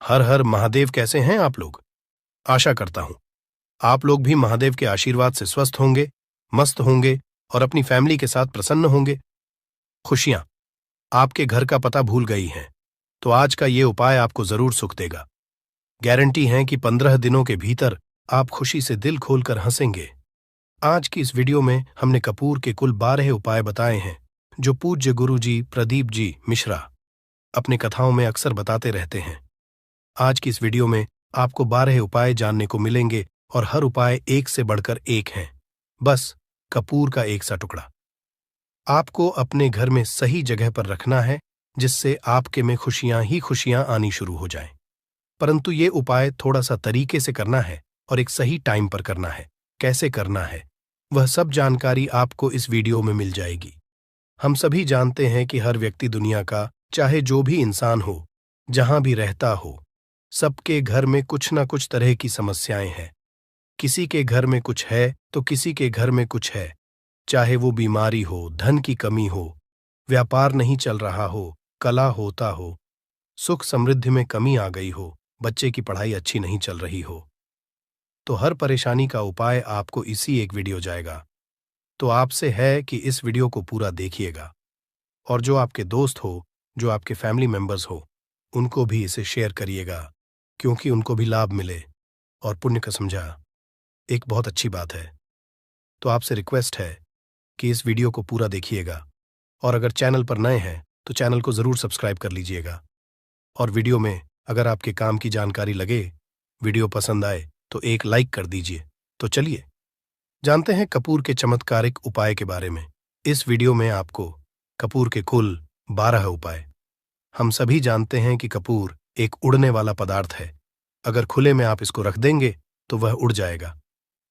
हर हर महादेव। कैसे हैं आप लोग? आशा करता हूं आप लोग भी महादेव के आशीर्वाद से स्वस्थ होंगे, मस्त होंगे और अपनी फैमिली के साथ प्रसन्न होंगे। खुशियां आपके घर का पता भूल गई हैं, तो आज का ये उपाय आपको जरूर सुख देगा। गारंटी है कि 15 दिनों के भीतर आप खुशी से दिल खोलकर हंसेंगे। आज की इस वीडियो में हमने कपूर के कुल 12 उपाय बताए हैं, जो पूज्य गुरु जी प्रदीप जी मिश्रा अपने कथाओं में अक्सर बताते रहते हैं। आज की इस वीडियो में आपको 12 उपाय जानने को मिलेंगे और हर उपाय एक से बढ़कर एक हैं। बस कपूर का एक सा टुकड़ा आपको अपने घर में सही जगह पर रखना है, जिससे आपके में खुशियां ही खुशियां आनी शुरू हो जाएं। परंतु ये उपाय थोड़ा सा तरीके से करना है और एक सही टाइम पर करना है। कैसे करना है, वह सब जानकारी आपको इस वीडियो में मिल जाएगी। हम सभी जानते हैं कि हर व्यक्ति दुनिया का, चाहे जो भी इंसान हो, जहां भी रहता हो, सबके घर में कुछ ना कुछ तरह की समस्याएं हैं। किसी के घर में कुछ है तो किसी के घर में कुछ है। चाहे वो बीमारी हो, धन की कमी हो, व्यापार नहीं चल रहा हो, कला होता हो, सुख समृद्धि में कमी आ गई हो, बच्चे की पढ़ाई अच्छी नहीं चल रही हो, तो हर परेशानी का उपाय आपको इसी एक वीडियो जाएगा। तो आपसे है कि इस वीडियो को पूरा देखिएगा और जो आपके दोस्त हो, जो आपके फैमिली मेंबर्स हो, उनको भी इसे शेयर करिएगा, क्योंकि उनको भी लाभ मिले और पुण्य का समझा एक बहुत अच्छी बात है। तो आपसे रिक्वेस्ट है कि इस वीडियो को पूरा देखिएगा और अगर चैनल पर नए हैं तो चैनल को जरूर सब्सक्राइब कर लीजिएगा। और वीडियो में अगर आपके काम की जानकारी लगे, वीडियो पसंद आए तो एक लाइक कर दीजिए। तो चलिए जानते हैं कपूर के चमत्कारिक उपाय के बारे में। इस वीडियो में आपको कपूर के कुल 12 उपाय। हम सभी जानते हैं कि कपूर एक उड़ने वाला पदार्थ है। अगर खुले में आप इसको रख देंगे तो वह उड़ जाएगा।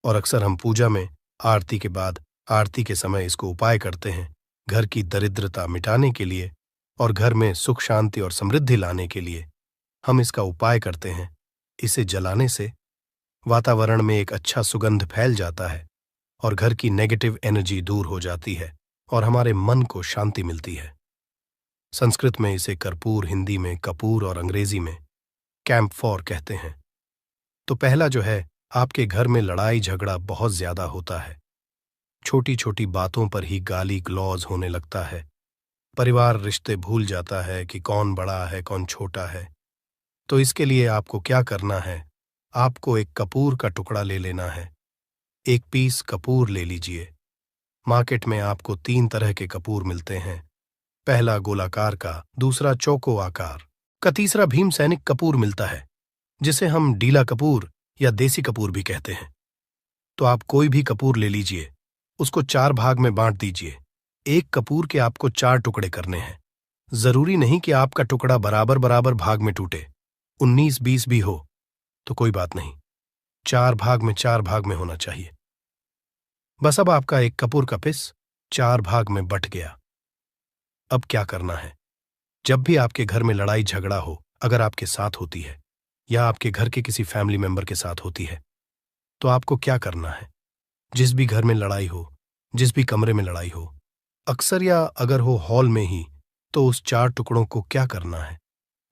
और अक्सर हम पूजा में आरती के बाद, आरती के समय इसको उपाय करते हैं, घर की दरिद्रता मिटाने के लिए और घर में सुख शांति और समृद्धि लाने के लिए हम इसका उपाय करते हैं। इसे जलाने से वातावरण में एक अच्छा सुगंध फैल जाता है और घर की नेगेटिव एनर्जी दूर हो जाती है और हमारे मन को शांति मिलती है। संस्कृत में इसे कर्पूर, हिंदी में कपूर और अंग्रेजी में कैम्फोर कहते हैं। तो पहला जो है, आपके घर में लड़ाई झगड़ा बहुत ज्यादा होता है। छोटी छोटी बातों पर ही गाली गलौज होने लगता है। परिवार रिश्ते भूल जाता है कि कौन बड़ा है कौन छोटा है। तो इसके लिए आपको क्या करना है, आपको एक कपूर का टुकड़ा ले लेना है। एक पीस कपूर ले लीजिए। मार्केट में आपको 3 तरह के कपूर मिलते हैं। पहला गोलाकार का, दूसरा चौको आकार का, तीसरा भीम सैनिक कपूर मिलता है, जिसे हम डीला कपूर या देसी कपूर भी कहते हैं। तो आप कोई भी कपूर ले लीजिए, उसको 4 भाग में बांट दीजिए। एक कपूर के आपको 4 टुकड़े करने हैं। जरूरी नहीं कि आपका टुकड़ा बराबर बराबर भाग में टूटे, 19-20 भी हो तो कोई बात नहीं, 4 भाग में होना चाहिए। बस अब आपका एक कपूर का पिस 4 भाग में बट गया। अब क्या करना है, जब भी आपके घर में लड़ाई झगड़ा हो, अगर आपके साथ होती है या आपके घर के किसी फैमिली मेंबर के साथ होती है, तो आपको क्या करना है। जिस भी घर में लड़ाई हो, जिस भी कमरे में लड़ाई हो, अक्सर या अगर हो हॉल में ही, तो उस 4 टुकड़ों को क्या करना है।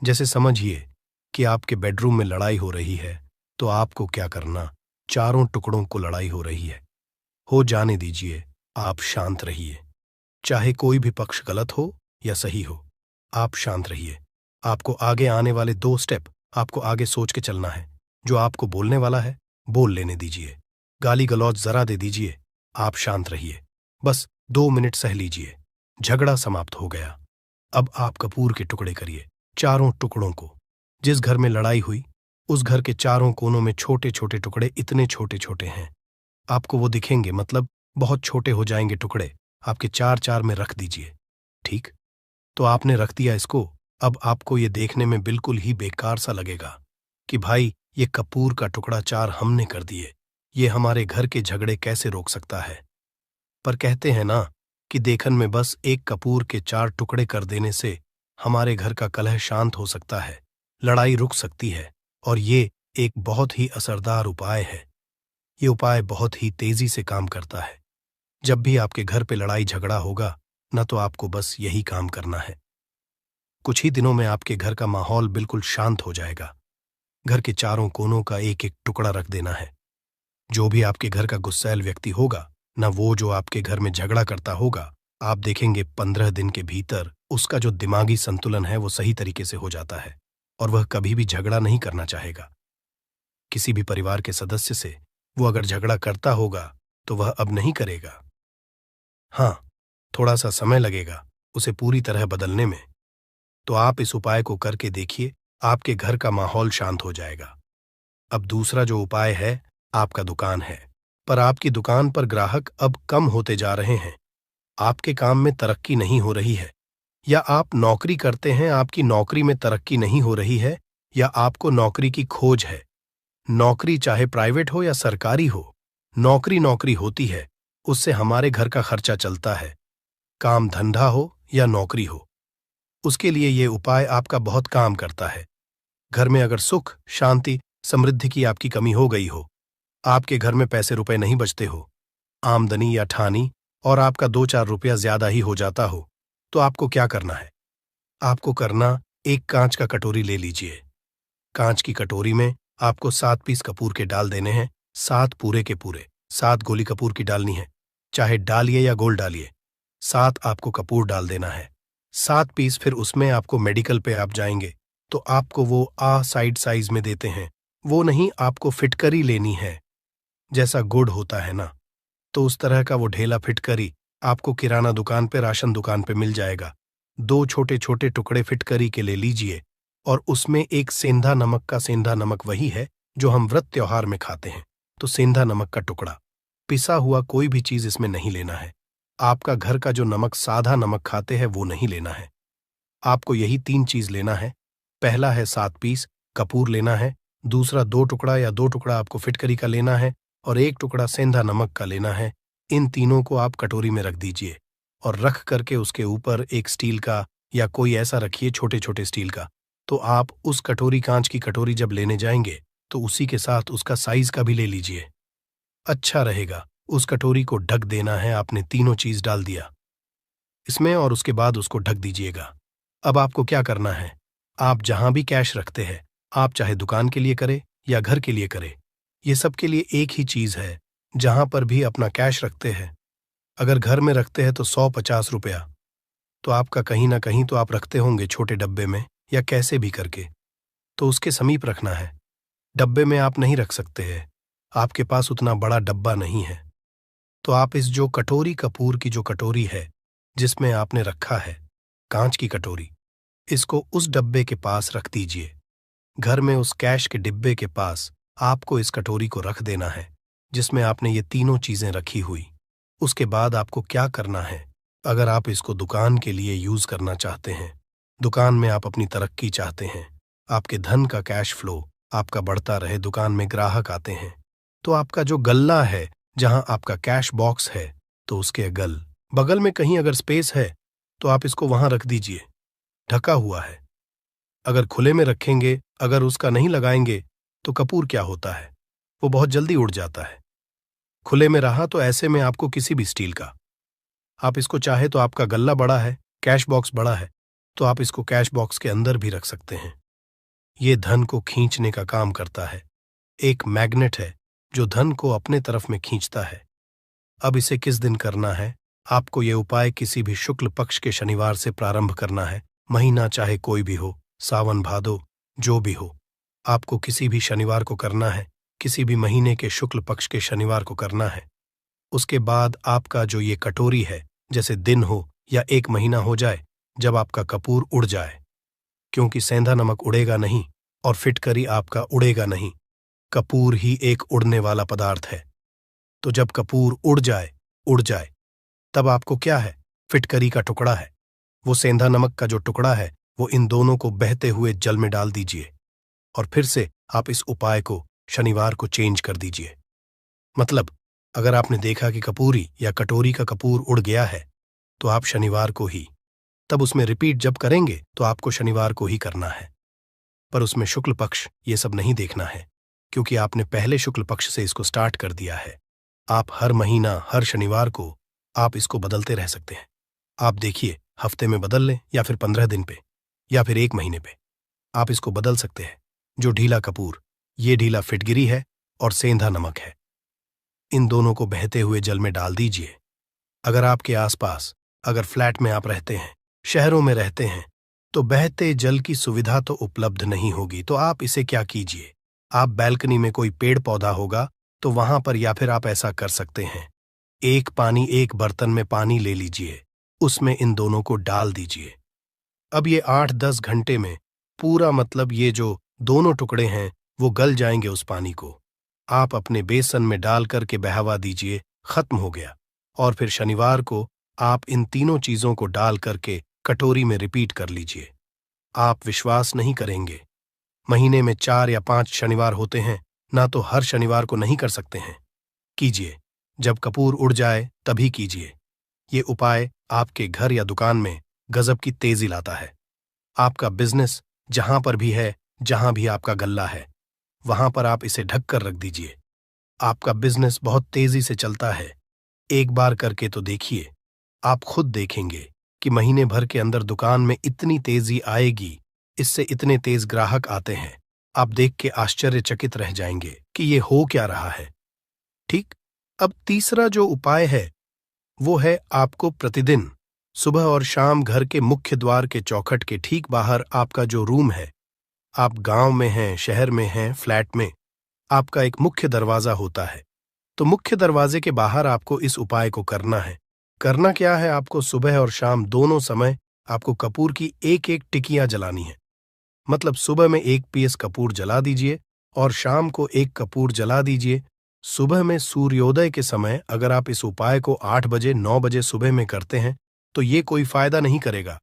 जैसे समझिए कि आपके बेडरूम में लड़ाई हो रही है, तो आपको क्या करना, चारों टुकड़ों को लड़ाई हो रही है, हो जाने दीजिए, आप शांत रहिए। चाहे कोई भी पक्ष गलत हो या सही हो, आप शांत रहिए। आपको आगे आने वाले 2 स्टेप आपको आगे सोच के चलना है। जो आपको बोलने वाला है, बोल लेने दीजिए। गाली गलौज जरा दे दीजिए, आप शांत रहिए। बस 2 मिनट सह लीजिए, झगड़ा समाप्त हो गया। अब आप कपूर के टुकड़े करिए, चारों टुकड़ों को। जिस घर में लड़ाई हुई, उस घर के चारों कोनों में छोटे छोटे टुकड़े, इतने छोटे छोटे हैं आपको वो दिखेंगे, मतलब बहुत छोटे हो जाएंगे टुकड़े। आपके 4-4 में रख दीजिए। ठीक, तो आपने रख दिया इसको। अब आपको ये देखने में बिल्कुल ही बेकार सा लगेगा कि भाई ये कपूर का टुकड़ा 4 हमने कर दिए, ये हमारे घर के झगड़े कैसे रोक सकता है। पर कहते हैं ना कि देखन में बस एक कपूर के 4 टुकड़े कर देने से हमारे घर का कलह शांत हो सकता है, लड़ाई रुक सकती है। और ये एक बहुत ही असरदार उपाय है। ये उपाय बहुत ही तेजी से काम करता है। जब भी आपके घर पे लड़ाई झगड़ा होगा ना, तो आपको बस यही काम करना है। कुछ ही दिनों में आपके घर का माहौल बिल्कुल शांत हो जाएगा। घर के चारों कोनों का एक एक टुकड़ा रख देना है। जो भी आपके घर का गुस्सैल व्यक्ति होगा, ना वो जो आपके घर में झगड़ा करता होगा, आप देखेंगे 15 दिन के भीतर उसका जो दिमागी संतुलन है वो सही तरीके से हो जाता है और वह कभी भी झगड़ा नहीं करना चाहेगा। किसी भी परिवार के सदस्य से वो अगर झगड़ा करता होगा तो वह अब नहीं करेगा। हाँ, थोड़ा सा समय लगेगा उसे पूरी तरह बदलने में। तो आप इस उपाय को करके देखिए, आपके घर का माहौल शांत हो जाएगा। अब दूसरा जो उपाय है, आपका दुकान है, पर आपकी दुकान पर ग्राहक अब कम होते जा रहे हैं। आपके काम में तरक्की नहीं हो रही है, या आप नौकरी करते हैं, आपकी नौकरी में तरक्की नहीं हो रही है, या आपको नौकरी की खोज है। नौकरी चाहे प्राइवेट हो या सरकारी हो, नौकरी नौकरी होती है, उससे हमारे घर का खर्चा चलता है। काम धंधा हो या नौकरी हो, उसके लिए ये उपाय आपका बहुत काम करता है। घर में अगर सुख, शांति, समृद्धि की आपकी कमी हो गई हो, आपके घर में पैसे रुपए नहीं बचते हो, आमदनी या ठानी और आपका 2-4 रुपया ज्यादा ही हो जाता हो, तो आपको क्या करना है? आपको करना, एक कांच का कटोरी ले लीजिए। कांच की कटोरी में आपको 7 पीस कपूर के डाल देने हैं, 7 पूरे के पूरे। 7 गोली कपूर की डालनी है, चाहे डालिए या गोल डालिए। 7 आपको कपूर डाल देना है, 7 पीस। फिर उसमें आपको मेडिकल पे आप जाएंगे तो आपको वो साइड साइज में देते हैं, वो नहीं, आपको फिटकरी लेनी है। जैसा गुड़ होता है ना, तो उस तरह का वो ढेला फिटकरी आपको किराना दुकान पे, राशन दुकान पे मिल जाएगा। 2 छोटे छोटे टुकड़े फिटकरी के ले लीजिए और उसमें एक सेंधा नमक का, सेंधा नमक वही है जो हम व्रत त्योहार में खाते हैं, तो सेंधा नमक का टुकड़ा। पिसा हुआ कोई भी चीज इसमें नहीं लेना है। आपका घर का जो नमक, साधा नमक खाते हैं, वो नहीं लेना है। आपको यही 3 चीज लेना है। पहला है 7 पीस कपूर लेना है, दूसरा 2 टुकड़ा या 2 टुकड़ा आपको फिटकरी का लेना है और 1 टुकड़ा सेंधा नमक का लेना है। इन तीनों को आप कटोरी में रख दीजिए और रख करके उसके ऊपर एक स्टील का या कोई ऐसा रखिए, छोटे छोटे स्टील का। तो आप उस कटोरी, कांच की कटोरी जब लेने जाएंगे तो उसी के साथ उसका साइज का भी ले लीजिए, अच्छा रहेगा। उस कटोरी को ढक देना है, आपने तीनों चीज डाल दिया इसमें और उसके बाद उसको ढक दीजिएगा। अब आपको क्या करना है, आप जहां भी कैश रखते हैं, आप चाहे दुकान के लिए करें या घर के लिए करें, ये सब के लिए एक ही चीज है। जहां पर भी अपना कैश रखते हैं, अगर घर में रखते हैं तो 150 रुपया, तो आपका कहीं ना कहीं तो आप रखते होंगे छोटे डब्बे में या कैसे भी करके, तो उसके समीप रखना है। डब्बे में आप नहीं रख सकते हैं, आपके पास उतना बड़ा डब्बा नहीं है, तो आप इस जो कटोरी, कपूर की जो कटोरी है जिसमें आपने रखा है, कांच की कटोरी, इसको उस डब्बे के पास रख दीजिए। घर में उस कैश के डिब्बे के पास आपको इस कटोरी को रख देना है जिसमें आपने ये तीनों चीजें रखी हुई। उसके बाद आपको क्या करना है, अगर आप इसको दुकान के लिए यूज करना चाहते हैं, दुकान में आप अपनी तरक्की चाहते हैं, आपके धन का कैश फ्लो आपका बढ़ता रहे, दुकान में ग्राहक आते हैं, तो आपका जो गल्ला है, जहां आपका कैश बॉक्स है, तो उसके बगल में कहीं अगर स्पेस है तो आप इसको वहां रख दीजिए, ढका हुआ है। अगर खुले में रखेंगे, अगर उसका नहीं लगाएंगे, तो कपूर क्या होता है, वो बहुत जल्दी उड़ जाता है। खुले में रहा तो ऐसे में आपको किसी भी स्टील का, आप इसको चाहे तो, आपका गल्ला बड़ा है, कैश बॉक्स बड़ा है, तो आप इसको कैश बॉक्स के अंदर भी रख सकते हैं। ये धन को खींचने का काम करता है, एक मैग्नेट है जो धन को अपने तरफ में खींचता है। अब इसे किस दिन करना है, आपको ये उपाय किसी भी शुक्ल पक्ष के शनिवार से प्रारंभ करना है। महीना चाहे कोई भी हो, सावन भादो जो भी हो, आपको किसी भी शनिवार को करना है, किसी भी महीने के शुक्ल पक्ष के शनिवार को करना है। उसके बाद आपका जो ये कटोरी है, जैसे दिन हो या 1 महीना हो जाए, जब आपका कपूर उड़ जाए, क्योंकि सेंधा नमक उड़ेगा नहीं और फिटकरी आपका उड़ेगा नहीं, कपूर ही एक उड़ने वाला पदार्थ है। तो जब कपूर उड़ जाए, तब आपको क्या है, फिटकरी का टुकड़ा है, वो सेंधा नमक का जो टुकड़ा है, वो इन दोनों को बहते हुए जल में डाल दीजिए और फिर से आप इस उपाय को शनिवार को चेंज कर दीजिए। मतलब अगर आपने देखा कि कपूरी या कटोरी का कपूर उड़ गया है, तो आप शनिवार को ही, तब उसमें रिपीट जब करेंगे तो आपको शनिवार को ही करना है। पर उसमें शुक्ल पक्ष ये सब नहीं देखना है, क्योंकि आपने पहले शुक्ल पक्ष से इसको स्टार्ट कर दिया है। आप हर महीना, हर शनिवार को आप इसको बदलते रह सकते हैं। आप देखिए, हफ्ते में बदल लें या फिर 15 दिन पे या फिर 1 महीने पे, आप इसको बदल सकते हैं। जो ढीला कपूर, ये ढीला फिटगिरी है और सेंधा नमक है। इन दोनों को बहते हुए जल में डाल दीजिए। अगर आपके आसपास, अगर फ्लैट में आप रहते हैं, शहरों में रहते हैं, तो बहते जल की सुविधा तो उपलब्ध नहीं होगी, तो आप इसे क्या कीजिए, आप बैल्कनी में कोई पेड़ पौधा होगा तो वहां पर, या फिर आप ऐसा कर सकते हैं, एक बर्तन में पानी ले लीजिए, उसमें इन दोनों को डाल दीजिए। अब ये 8-10 घंटे में पूरा, मतलब ये जो दोनों टुकड़े हैं वो गल जाएंगे उस पानी को। आप अपने बेसन में डाल करके बहावा दीजिए, खत्म हो गया। और फिर शनिवार को आप इन तीनों चीजों को डाल करके कटोरी में रिपीट कर लीजिए। आप विश्वास नहीं करेंगे, महीने में 4 या 5 शनिवार होते हैं, ना तो हर शनिवार को नहीं कर सकते हैं। कीजिए, जब कपूर उड़ जाए तभी कीजिए। ये उपाय आपके घर या दुकान में गजब की तेजी लाता है। आपका बिजनेस जहां पर भी है, जहां भी आपका गल्ला है, वहां पर आप इसे ढक कर रख दीजिए। आपका बिजनेस बहुत तेजी से चलता है। एक बार करके तो देखिए, आप खुद देखेंगे कि महीने भर के अंदर दुकान में इतनी तेजी आएगी, इससे इतने तेज ग्राहक आते हैं, आप देख के आश्चर्यचकित रह जाएंगे कि ये हो क्या रहा है। ठीक। अब तीसरा जो उपाय है वो है, आपको प्रतिदिन सुबह और शाम घर के मुख्य द्वार के चौखट के ठीक बाहर, आपका जो रूम है, आप गांव में हैं, शहर में हैं, फ्लैट में, आपका एक मुख्य दरवाजा होता है, तो मुख्य दरवाजे के बाहर आपको इस उपाय को करना है। करना क्या है, आपको सुबह और शाम दोनों समय आपको कपूर की एक एक टिकियां जलानी है। मतलब सुबह में 1 पीस कपूर जला दीजिए और शाम को 1 कपूर जला दीजिए। सुबह में सूर्योदय के समय अगर आप इस उपाय को 8 बजे 9 बजे सुबह में करते हैं तो ये कोई फायदा नहीं करेगा।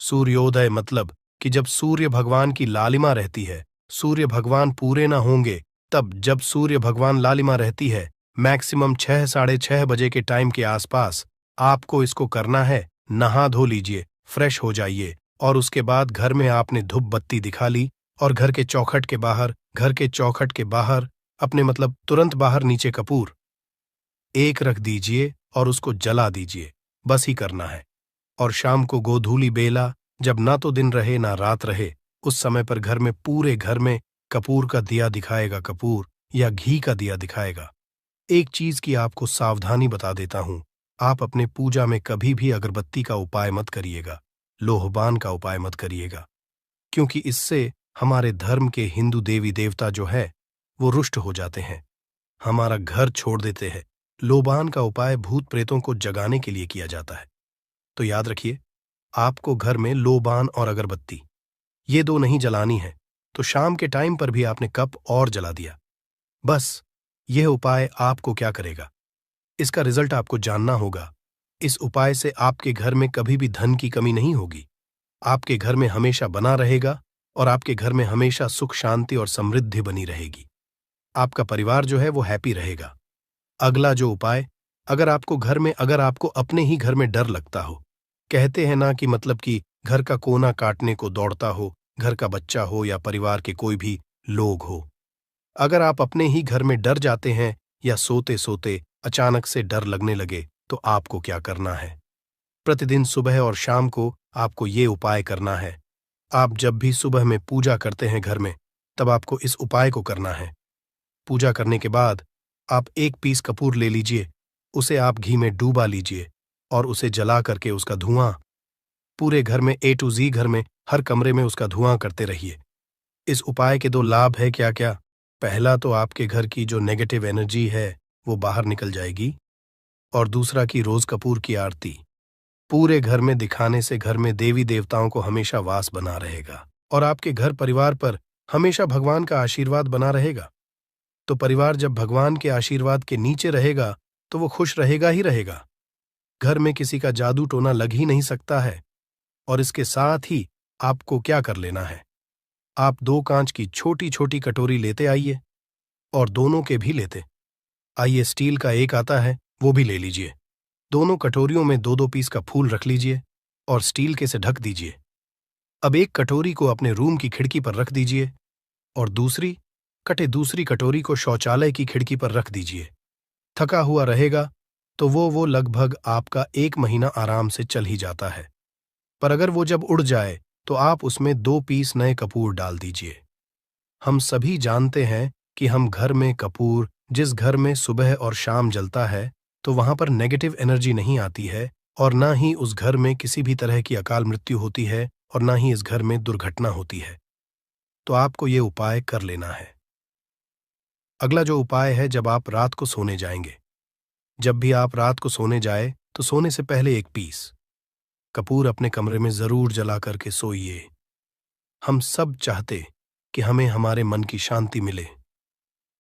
सूर्योदय मतलब कि जब सूर्य भगवान की लालिमा रहती है, सूर्य भगवान पूरे ना होंगे, तब जब सूर्य भगवान लालिमा रहती है, मैक्सिमम 6 साढ़े 6 बजे के टाइम के आसपास आपको इसको करना है। नहा धो लीजिए, फ्रेश हो जाइए, और उसके बाद घर में आपने धूप बत्ती दिखा ली और घर के चौखट के बाहर अपने, मतलब तुरंत बाहर नीचे कपूर एक रख दीजिए और उसको जला दीजिए। बस ही करना है। और शाम को गोधूली बेला, जब ना तो दिन रहे ना रात रहे, उस समय पर घर में, पूरे घर में कपूर का दिया दिखाएगा, कपूर या घी का दिया दिखाएगा। एक चीज की आपको सावधानी बता देता हूं, आप अपने पूजा में कभी भी अगरबत्ती का उपाय मत करिएगा, लोहबान का उपाय मत करिएगा, क्योंकि इससे हमारे धर्म के हिंदू देवी देवता जो है वो रुष्ट हो जाते हैं, हमारा घर छोड़ देते हैं। लोबान का उपाय भूत प्रेतों को जगाने के लिए किया जाता है। तो याद रखिए, आपको घर में लोबान और अगरबत्ती ये 2 नहीं जलानी है, तो शाम के टाइम पर भी आपने कप और जला दिया। बस यह उपाय आपको क्या करेगा, इसका रिजल्ट आपको जानना होगा। इस उपाय से आपके घर में कभी भी धन की कमी नहीं होगी, आपके घर में हमेशा बना रहेगा और आपके घर में हमेशा सुख शांति और समृद्धि बनी रहेगी। आपका परिवार जो है वो हैप्पी रहेगा। अगला जो उपाय, अगर आपको अपने ही घर में डर लगता हो, कहते हैं ना कि मतलब कि घर का कोना काटने को दौड़ता हो, घर का बच्चा हो या परिवार के कोई भी लोग हो, अगर आप अपने ही घर में डर जाते हैं या सोते सोते अचानक से डर लगने लगे, तो आपको क्या करना है, प्रतिदिन सुबह और शाम को आपको ये उपाय करना है। आप जब भी सुबह में पूजा करते हैं घर में, तब आपको इस उपाय को करना है। पूजा करने के बाद आप 1 पीस कपूर ले लीजिए, उसे आप घी में डूबा लीजिए और उसे जला करके उसका धुआं पूरे घर में, A to Z घर में, हर कमरे में उसका धुआं करते रहिए। इस उपाय के 2 लाभ है क्या क्या। पहला तो आपके घर की जो नेगेटिव एनर्जी है वो बाहर निकल जाएगी, और दूसरा कि रोज कपूर की आरती पूरे घर में दिखाने से घर में देवी देवताओं को हमेशा वास बना रहेगा और आपके घर परिवार पर हमेशा भगवान का आशीर्वाद बना रहेगा। तो परिवार जब भगवान के आशीर्वाद के नीचे रहेगा तो वो खुश रहेगा ही रहेगा। घर में किसी का जादू टोना लग ही नहीं सकता है। और इसके साथ ही आपको क्या कर लेना है, आप 2 कांच की छोटी छोटी कटोरी लेते आइए, और दोनों के भी लेते आइए, स्टील का एक आता है वो भी ले लीजिए। दोनों कटोरियों में 2-2 पीस का फूल रख लीजिए और स्टील के से ढक दीजिए। अब एक कटोरी को अपने रूम की खिड़की पर रख दीजिए और दूसरी कटोरी को शौचालय की खिड़की पर रख दीजिए। थका हुआ रहेगा तो वो लगभग आपका 1 महीना आराम से चल ही जाता है। पर अगर वो जब उड़ जाए तो आप उसमें 2 पीस नए कपूर डाल दीजिए। हम सभी जानते हैं कि हम घर में कपूर, जिस घर में सुबह और शाम जलता है, तो वहां पर नेगेटिव एनर्जी नहीं आती है, और ना ही उस घर में किसी भी तरह की अकाल मृत्यु होती है, और ना ही इस घर में दुर्घटना होती है। तो आपको ये उपाय कर लेना है। अगला जो उपाय है, जब आप रात को सोने जाएंगे, जब भी आप रात को सोने जाए तो सोने से पहले एक पीस कपूर अपने कमरे में जरूर जला करके सोइए। हम सब चाहते कि हमें हमारे मन की शांति मिले।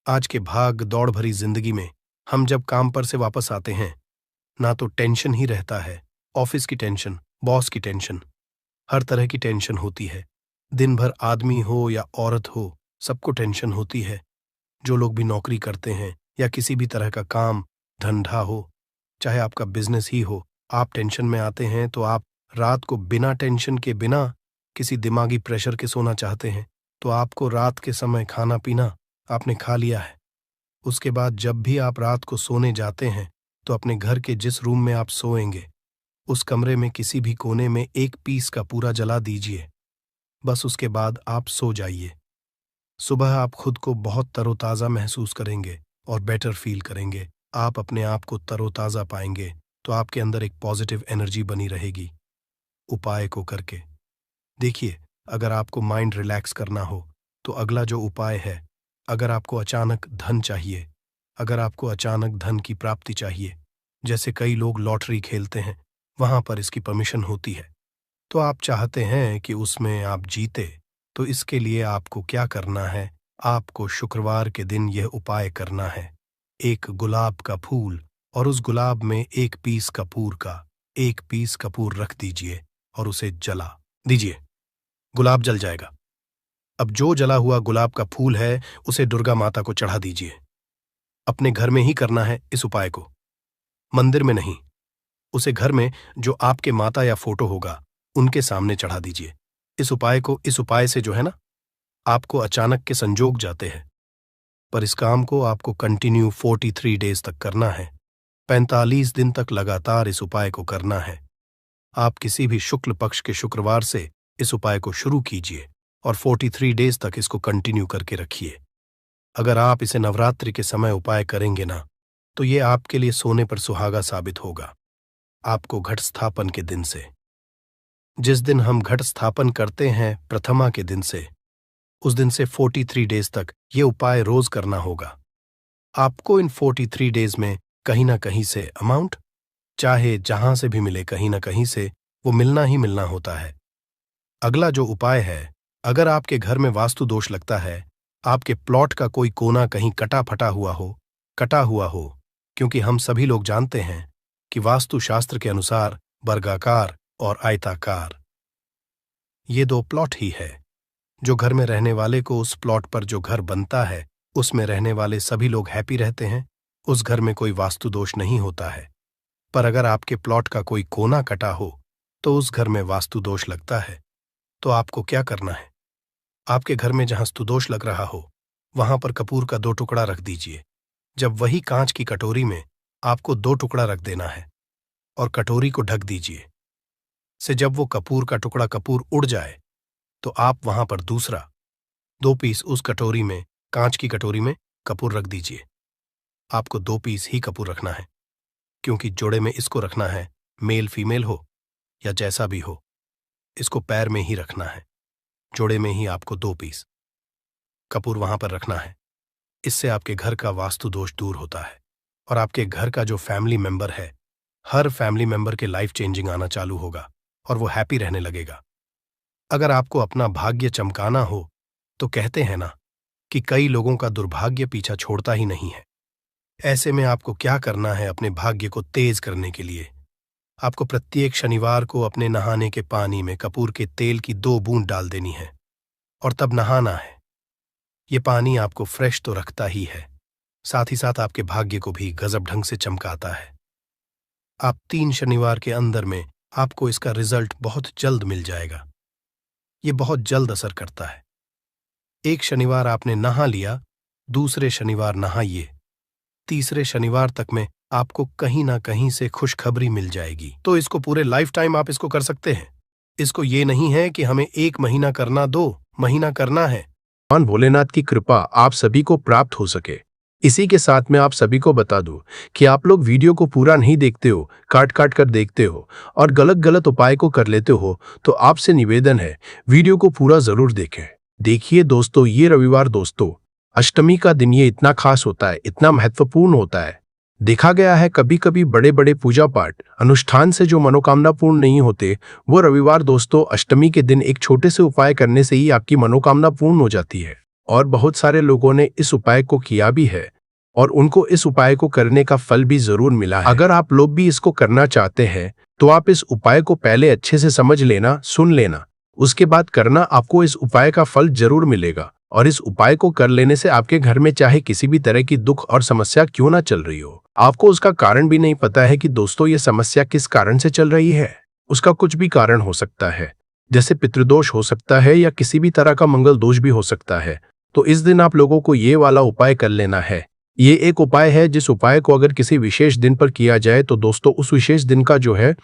आज के भाग दौड़ भरी जिंदगी में हम जब काम पर से वापस आते हैं, ना तो टेंशन ही रहता है, ऑफिस की टेंशन, बॉस की टेंशन, हर तरह की टेंशन होती है। दिन भर आदमी हो या औरत हो, सबको टेंशन होती है। जो लोग भी नौकरी करते हैं या किसी भी तरह का काम धंधा हो, चाहे आपका बिजनेस ही हो, आप टेंशन में आते हैं तो आप रात को बिना टेंशन के, बिना किसी दिमागी प्रेशर के सोना चाहते हैं। तो आपको रात के समय खाना पीना आपने खा लिया है। उसके बाद जब भी आप रात को सोने जाते हैं तो अपने घर के जिस रूम में आप सोएंगे, उस कमरे में किसी भी कोने में एक पीस का पूरा जला दीजिए। बस उसके बाद आप सो जाइए। सुबह आप खुद को बहुत तरोताज़ा महसूस करेंगे और बेटर फील करेंगे। आप अपने आप को तरोताज़ा पाएंगे, तो आपके अंदर एक पॉजिटिव एनर्जी बनी रहेगी। उपाय को करके देखिए। अगर आपको माइंड रिलैक्स करना हो तो अगला जो उपाय है, अगर आपको अचानक धन चाहिए, अगर आपको अचानक धन की प्राप्ति चाहिए, जैसे कई लोग लॉटरी खेलते हैं, वहां पर इसकी परमिशन होती है, तो आप चाहते हैं कि उसमें आप जीते, तो इसके लिए आपको क्या करना है? आपको शुक्रवार के दिन यह उपाय करना है। एक गुलाब का फूल और उस गुलाब में एक पीस कपूर का, एक पीस कपूर रख दीजिए और उसे जला दीजिए। गुलाब जल जाएगा। अब जो जला हुआ गुलाब का फूल है, उसे दुर्गा माता को चढ़ा दीजिए। अपने घर में ही करना है इस उपाय को, मंदिर में नहीं। उसे घर में जो आपके माता या फोटो होगा, उनके सामने चढ़ा दीजिए। इस उपाय से जो है ना, आपको अचानक के संजोग जाते हैं। पर इस काम को आपको कंटिन्यू 43 डेज तक करना है। 45 दिन तक लगातार इस उपाय को करना है। आप किसी भी शुक्ल पक्ष के शुक्रवार से इस उपाय को शुरू कीजिए और 43 डेज तक इसको कंटिन्यू करके रखिए। अगर आप इसे नवरात्रि के समय उपाय करेंगे ना, तो ये आपके लिए सोने पर सुहागा साबित होगा। आपको घट स्थापन के दिन से, जिस दिन हम घट स्थापन करते हैं प्रथमा के दिन से, उस दिन से 43 डेज तक ये उपाय रोज करना होगा। आपको इन 43 डेज में कहीं ना कहीं से अमाउंट, चाहे जहां से भी मिले, कहीं ना कहीं से वो मिलना ही मिलना होता है। अगला जो उपाय है, अगर आपके घर में वास्तु दोष लगता है, आपके प्लॉट का कोई कोना कहीं कटा हुआ हो, क्योंकि हम सभी लोग जानते हैं कि वास्तु शास्त्र के अनुसार वर्गाकार और आयताकार ये दो प्लॉट ही है। जो घर में रहने वाले को, उस प्लॉट पर जो घर बनता है, उसमें रहने वाले सभी लोग हैप्पी रहते हैं, उस घर में कोई वास्तु दोष नहीं होता है। पर अगर आपके प्लॉट का कोई कोना कटा हो तो उस घर में वास्तु दोष लगता है। तो आपको क्या करना है? आपके घर में जहां स्तुदोष लग रहा हो, वहां पर कपूर का 2 टुकड़ा रख दीजिए। जब वही कांच की कटोरी में आपको 2 टुकड़ा रख देना है और कटोरी को ढक दीजिए। से जब वो कपूर का टुकड़ा कपूर उड़ जाए, तो आप वहां पर दूसरा 2 पीस उस कटोरी में, कांच की कटोरी में कपूर रख दीजिए। आपको 2 पीस ही कपूर रखना है, क्योंकि जोड़े में इसको रखना है, मेल फीमेल हो या जैसा भी हो, इसको पैर में ही रखना है। जोड़े में ही आपको 2 पीस कपूर वहां पर रखना है। इससे आपके घर का वास्तु दोष दूर होता है और आपके घर का जो फैमिली मेंबर है, हर फैमिली मेंबर के लाइफ चेंजिंग आना चालू होगा और वो हैप्पी रहने लगेगा। अगर आपको अपना भाग्य चमकाना हो, तो कहते हैं ना कि कई लोगों का दुर्भाग्य पीछा छोड़ता ही नहीं है। ऐसे में आपको क्या करना है? अपने भाग्य को तेज करने के लिए आपको प्रत्येक शनिवार को अपने नहाने के पानी में कपूर के तेल की 2 बूंद डाल देनी है और तब नहाना है। ये पानी आपको फ्रेश तो रखता ही है, साथ ही साथ आपके भाग्य को भी गजब ढंग से चमकाता है। आप 3 शनिवार के अंदर में आपको इसका रिजल्ट बहुत जल्द मिल जाएगा। ये बहुत जल्द असर करता है। एक शनिवार आपने नहा लिया, दूसरे शनिवार नहाइए, तीसरे शनिवार तक में आपको कहीं ना कहीं से खुशखबरी मिल जाएगी। तो इसको पूरे लाइफ टाइम आप इसको कर सकते हैं। इसको ये नहीं है कि हमें 1 महीना करना, 2 महीना करना है। भगवान भोलेनाथ की कृपा आप सभी को प्राप्त हो सके। इसी के साथ में आप सभी को बता दूं कि आप लोग वीडियो को पूरा नहीं देखते हो, काट काट कर देखते हो और गलत गलत उपाय को कर लेते हो, तो आपसे निवेदन है वीडियो को पूरा जरूर देखें। देखिए दोस्तों, ये रविवार दोस्तों अष्टमी का दिन ये इतना खास होता है, इतना महत्वपूर्ण होता है। देखा गया है कभी कभी बड़े बड़े पूजा पाठ अनुष्ठान से जो मनोकामना पूर्ण नहीं होते, वो रविवार दोस्तों अष्टमी के दिन एक छोटे से उपाय करने से ही आपकी मनोकामना पूर्ण हो जाती है। और बहुत सारे लोगों ने इस उपाय को किया भी है और उनको इस उपाय को करने का फल भी जरूर मिला है। अगर आप लोग भी इसको करना चाहते हैं तो आप इस उपाय को पहले अच्छे से समझ लेना, सुन लेना, उसके बाद करना। आपको इस उपाय का फल जरूर मिलेगा और इस उपाय को कर लेने से आपके घर में चाहे किसी भी तरह की दुख और समस्या क्यों ना चल रही हो, आपको उसका कारण भी नहीं पता है कि दोस्तों ये समस्या किस कारण से चल रही है। उसका कुछ भी कारण हो सकता है, जैसे पितृदोष हो सकता है या किसी भी तरह का मंगल दोष भी हो सकता है। तो इस दिन आप लोगों को ये वाला उपाय कर लेना है। ये एक उपाय है जिस उपाय को अगर किसी विशेष दिन पर किया जाए तो दोस्तों उस विशेष दिन का जो है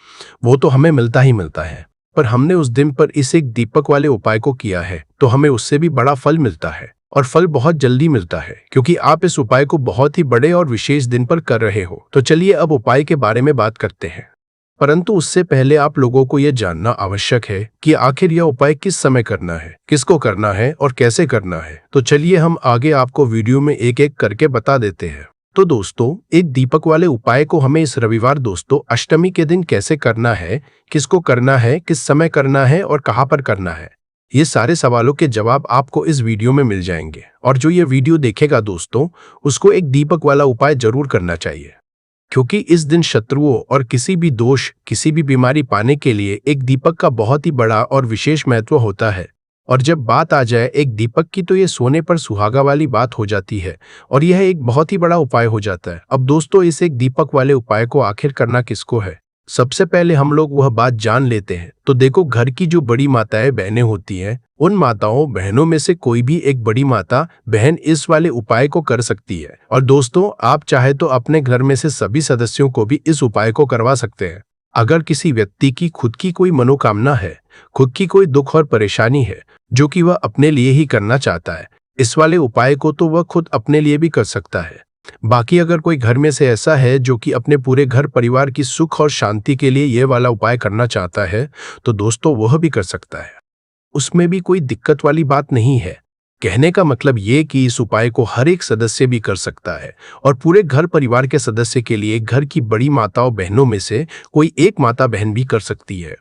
वो तो हमें मिलता ही मिलता है, पर हमने उस दिन पर इस एक दीपक वाले उपाय को किया है तो हमें उससे भी बड़ा फल मिलता है और फल बहुत जल्दी मिलता है, क्योंकि आप इस उपाय को बहुत ही बड़े और विशेष दिन पर कर रहे हो। तो चलिए अब उपाय के बारे में बात करते हैं, परंतु उससे पहले आप लोगों को यह जानना आवश्यक है कि आखिर यह उपाय किस समय करना है, किसको करना है और कैसे करना है। तो चलिए हम आगे आपको वीडियो में एक एक करके बता देते हैं। तो दोस्तों एक दीपक वाले उपाय को हमें इस रविवार दोस्तों अष्टमी के दिन कैसे करना है, किसको करना है, किस समय करना है और कहां पर करना है, ये सारे सवालों के जवाब आपको इस वीडियो में मिल जाएंगे। और जो ये वीडियो देखेगा दोस्तों उसको एक दीपक वाला उपाय जरूर करना चाहिए, क्योंकि इस दिन शत्रुओं और किसी भी दोष, किसी भी बीमारी पाने के लिए एक दीपक का बहुत ही बड़ा और विशेष महत्व होता है। और जब बात आ जाए एक दीपक की तो ये सोने पर सुहागा वाली बात हो जाती है और यह एक बहुत ही बड़ा उपाय हो जाता है। अब दोस्तों इस एक दीपक वाले उपाय को आखिर करना किसको है, सबसे पहले हम लोग वह बात जान लेते हैं। तो देखो, घर की जो बड़ी माताएं बहनें होती हैं, उन माताओं बहनों में से कोई भी एक बड़ी माता बहन इस वाले उपाय को कर सकती है। और दोस्तों आप चाहे तो अपने घर में से सभी सदस्यों को भी इस उपाय को करवा सकते हैं। अगर किसी व्यक्ति की खुद की कोई मनोकामना है, खुद की कोई दुख और परेशानी है जो कि वह अपने लिए ही करना चाहता है, इस वाले उपाय को तो वह खुद अपने लिए भी कर सकता है। बाकी अगर कोई घर में से ऐसा है जो कि अपने पूरे घर परिवार की सुख और शांति के लिए यह वाला उपाय करना चाहता है तो दोस्तों वह भी कर सकता है, उसमें भी कोई दिक्कत वाली बात नहीं है। कहने का मतलब ये कि इस उपाय को हर एक सदस्य भी कर सकता है और पूरे घर परिवार के सदस्य के लिए घर की बड़ी माताओं बहनों में से कोई एक माता बहन भी कर सकती है।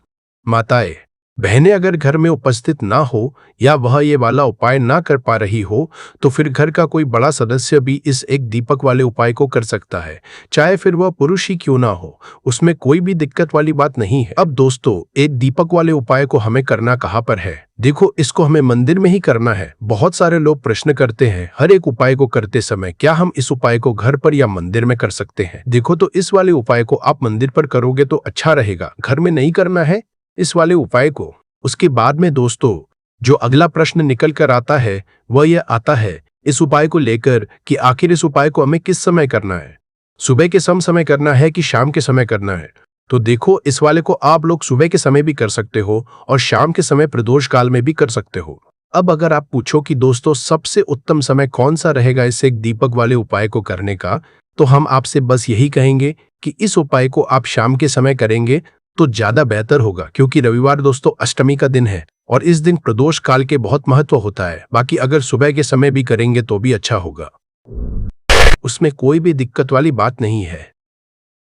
माताएं बहनें अगर घर में उपस्थित ना हो या वह ये वाला उपाय ना कर पा रही हो तो फिर घर का कोई बड़ा सदस्य भी इस एक दीपक वाले उपाय को कर सकता है, चाहे फिर वह पुरुष ही क्यों ना हो, उसमें कोई भी दिक्कत वाली बात नहीं है। अब दोस्तों एक दीपक वाले उपाय को हमें करना कहाँ पर है, देखो इसको हमें मंदिर में ही करना है। बहुत सारे लोग प्रश्न करते हैं हर एक उपाय को करते समय क्या हम इस उपाय को घर पर या मंदिर में कर सकते हैं। देखो तो इस वाले उपाय को आप मंदिर पर करोगे तो अच्छा रहेगा, घर में नहीं करना है इस वाले उपाय को। उसके बाद में दोस्तों जो अगला प्रश्न निकल कर आता है वह यह आता है इस उपाय को लेकर कि आखिर इस उपाय को हमें किस समय करना है, सुबह के समय करना है कि शाम के समय करना है। तो देखो इस वाले को आप लोग सुबह के समय भी कर सकते हो और शाम के समय प्रदोष काल में भी कर सकते हो। अब अगर आप पूछो कि दोस्तों सबसे उत्तम समय कौन सा रहेगा इस एक दीपक वाले उपाय को करने का, तो हम आपसे बस यही कहेंगे कि इस उपाय को आप शाम के समय करेंगे तो ज्यादा बेहतर होगा, क्योंकि रविवार दोस्तों अष्टमी का दिन है और इस दिन प्रदोष काल के बहुत महत्व होता है। बाकी अगर सुबह के समय भी करेंगे तो भी अच्छा होगा, उसमें कोई भी दिक्कत वाली बात नहीं है।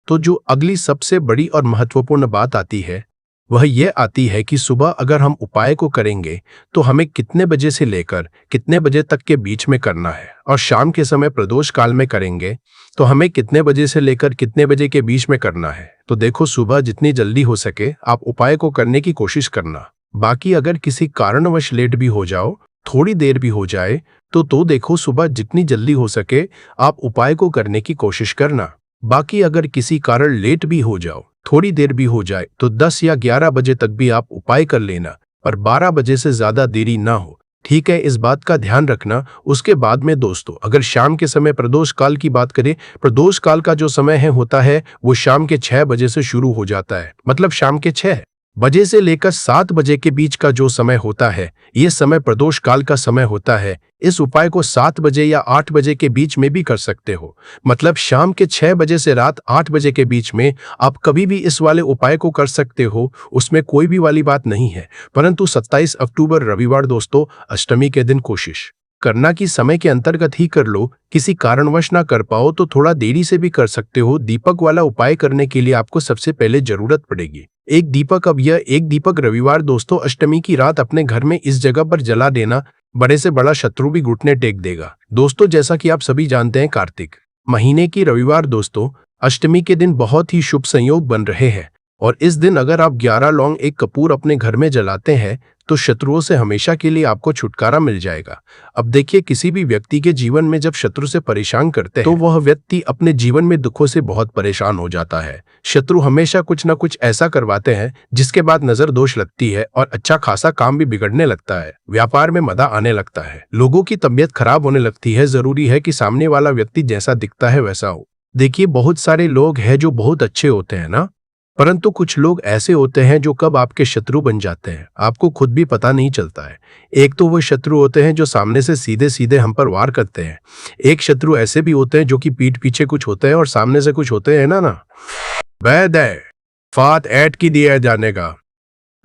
तो जो अगली सबसे बड़ी और महत्वपूर्ण बात आती है वह यह आती है कि सुबह अगर हम उपाय को करेंगे तो हमें कितने बजे से लेकर कितने बजे तक के बीच में करना है, और शाम के समय प्रदोष काल में करेंगे तो हमें कितने बजे से लेकर कितने बजे के बीच में करना है। तो देखो सुबह जितनी जल्दी हो सके आप उपाय को करने की कोशिश करना। बाकी अगर किसी कारणवश लेट भी हो जाओ, थोड़ी देर भी हो जाए तो देखो सुबह जितनी जल्दी हो सके आप उपाय को करने की कोशिश करना। बाकी अगर किसी कारण लेट भी हो जाओ, थोड़ी देर भी हो जाए तो 10 या 11 बजे तक भी आप उपाय कर लेना, पर 12 बजे से ज्यादा देरी ना हो, ठीक है, इस बात का ध्यान रखना। उसके बाद में दोस्तों अगर शाम के समय प्रदोष काल की बात करें, प्रदोष काल का जो समय है होता है वो शाम के 6 बजे से शुरू हो जाता है, मतलब शाम के 6 बजे से लेकर 7 बजे के बीच का जो समय होता है, ये समय प्रदोष काल का समय होता है। इस उपाय को 7 बजे या 8 बजे के बीच में भी कर सकते हो, मतलब शाम के 6 बजे से रात 8 बजे के बीच में आप कभी भी इस वाले उपाय को कर सकते हो, उसमें कोई भी वाली बात नहीं है। परंतु 27 अक्टूबर रविवार दोस्तों, अष्टमी के दिन कोशिश करना कि समय के अंतर्गत ही कर लो। किसी कारणवश ना कर पाओ तो थोड़ा देरी से भी कर सकते हो। दीपक वाला उपाय करने के लिए आपको सबसे पहले जरूरत पड़ेगी एक दीपक। अब यह एक दीपक रविवार दोस्तों अष्टमी की रात अपने घर में इस जगह पर जला देना, बड़े से बड़ा शत्रु भी घुटने टेक देगा। दोस्तों जैसा कि आप सभी जानते हैं, कार्तिक महीने की रविवार दोस्तों अष्टमी के दिन बहुत ही शुभ संयोग बन रहे हैं, और इस दिन अगर आप 11 लौंग एक कपूर अपने घर में जलाते हैं तो शत्रुओं से हमेशा के लिए आपको छुटकारा मिल जाएगा। अब देखिए, किसी भी व्यक्ति के जीवन में जब शत्रु से परेशान करते हैं तो वह व्यक्ति अपने जीवन में दुखों से बहुत परेशान हो जाता है। शत्रु हमेशा कुछ न कुछ ऐसा करवाते हैं जिसके बाद नजर दोष लगती है और अच्छा खासा काम भी बिगड़ने लगता है। व्यापार में मदा आने लगता है, लोगों की तबीयत खराब होने लगती है। जरूरी है कि सामने वाला व्यक्ति जैसा दिखता है वैसा हो। देखिए, बहुत सारे लोग हैं जो बहुत अच्छे होते हैं ना, परंतु कुछ लोग ऐसे होते हैं जो कब आपके शत्रु बन जाते हैं आपको खुद भी पता नहीं चलता है। एक तो वो शत्रु होते हैं जो सामने से सीधे सीधे हम पर वार करते हैं। एक शत्रु ऐसे भी होते हैं जो कि पीठ पीछे कुछ होते हैं और सामने से कुछ होते हैं ना वैद है फात ऐट की दिया जाने का।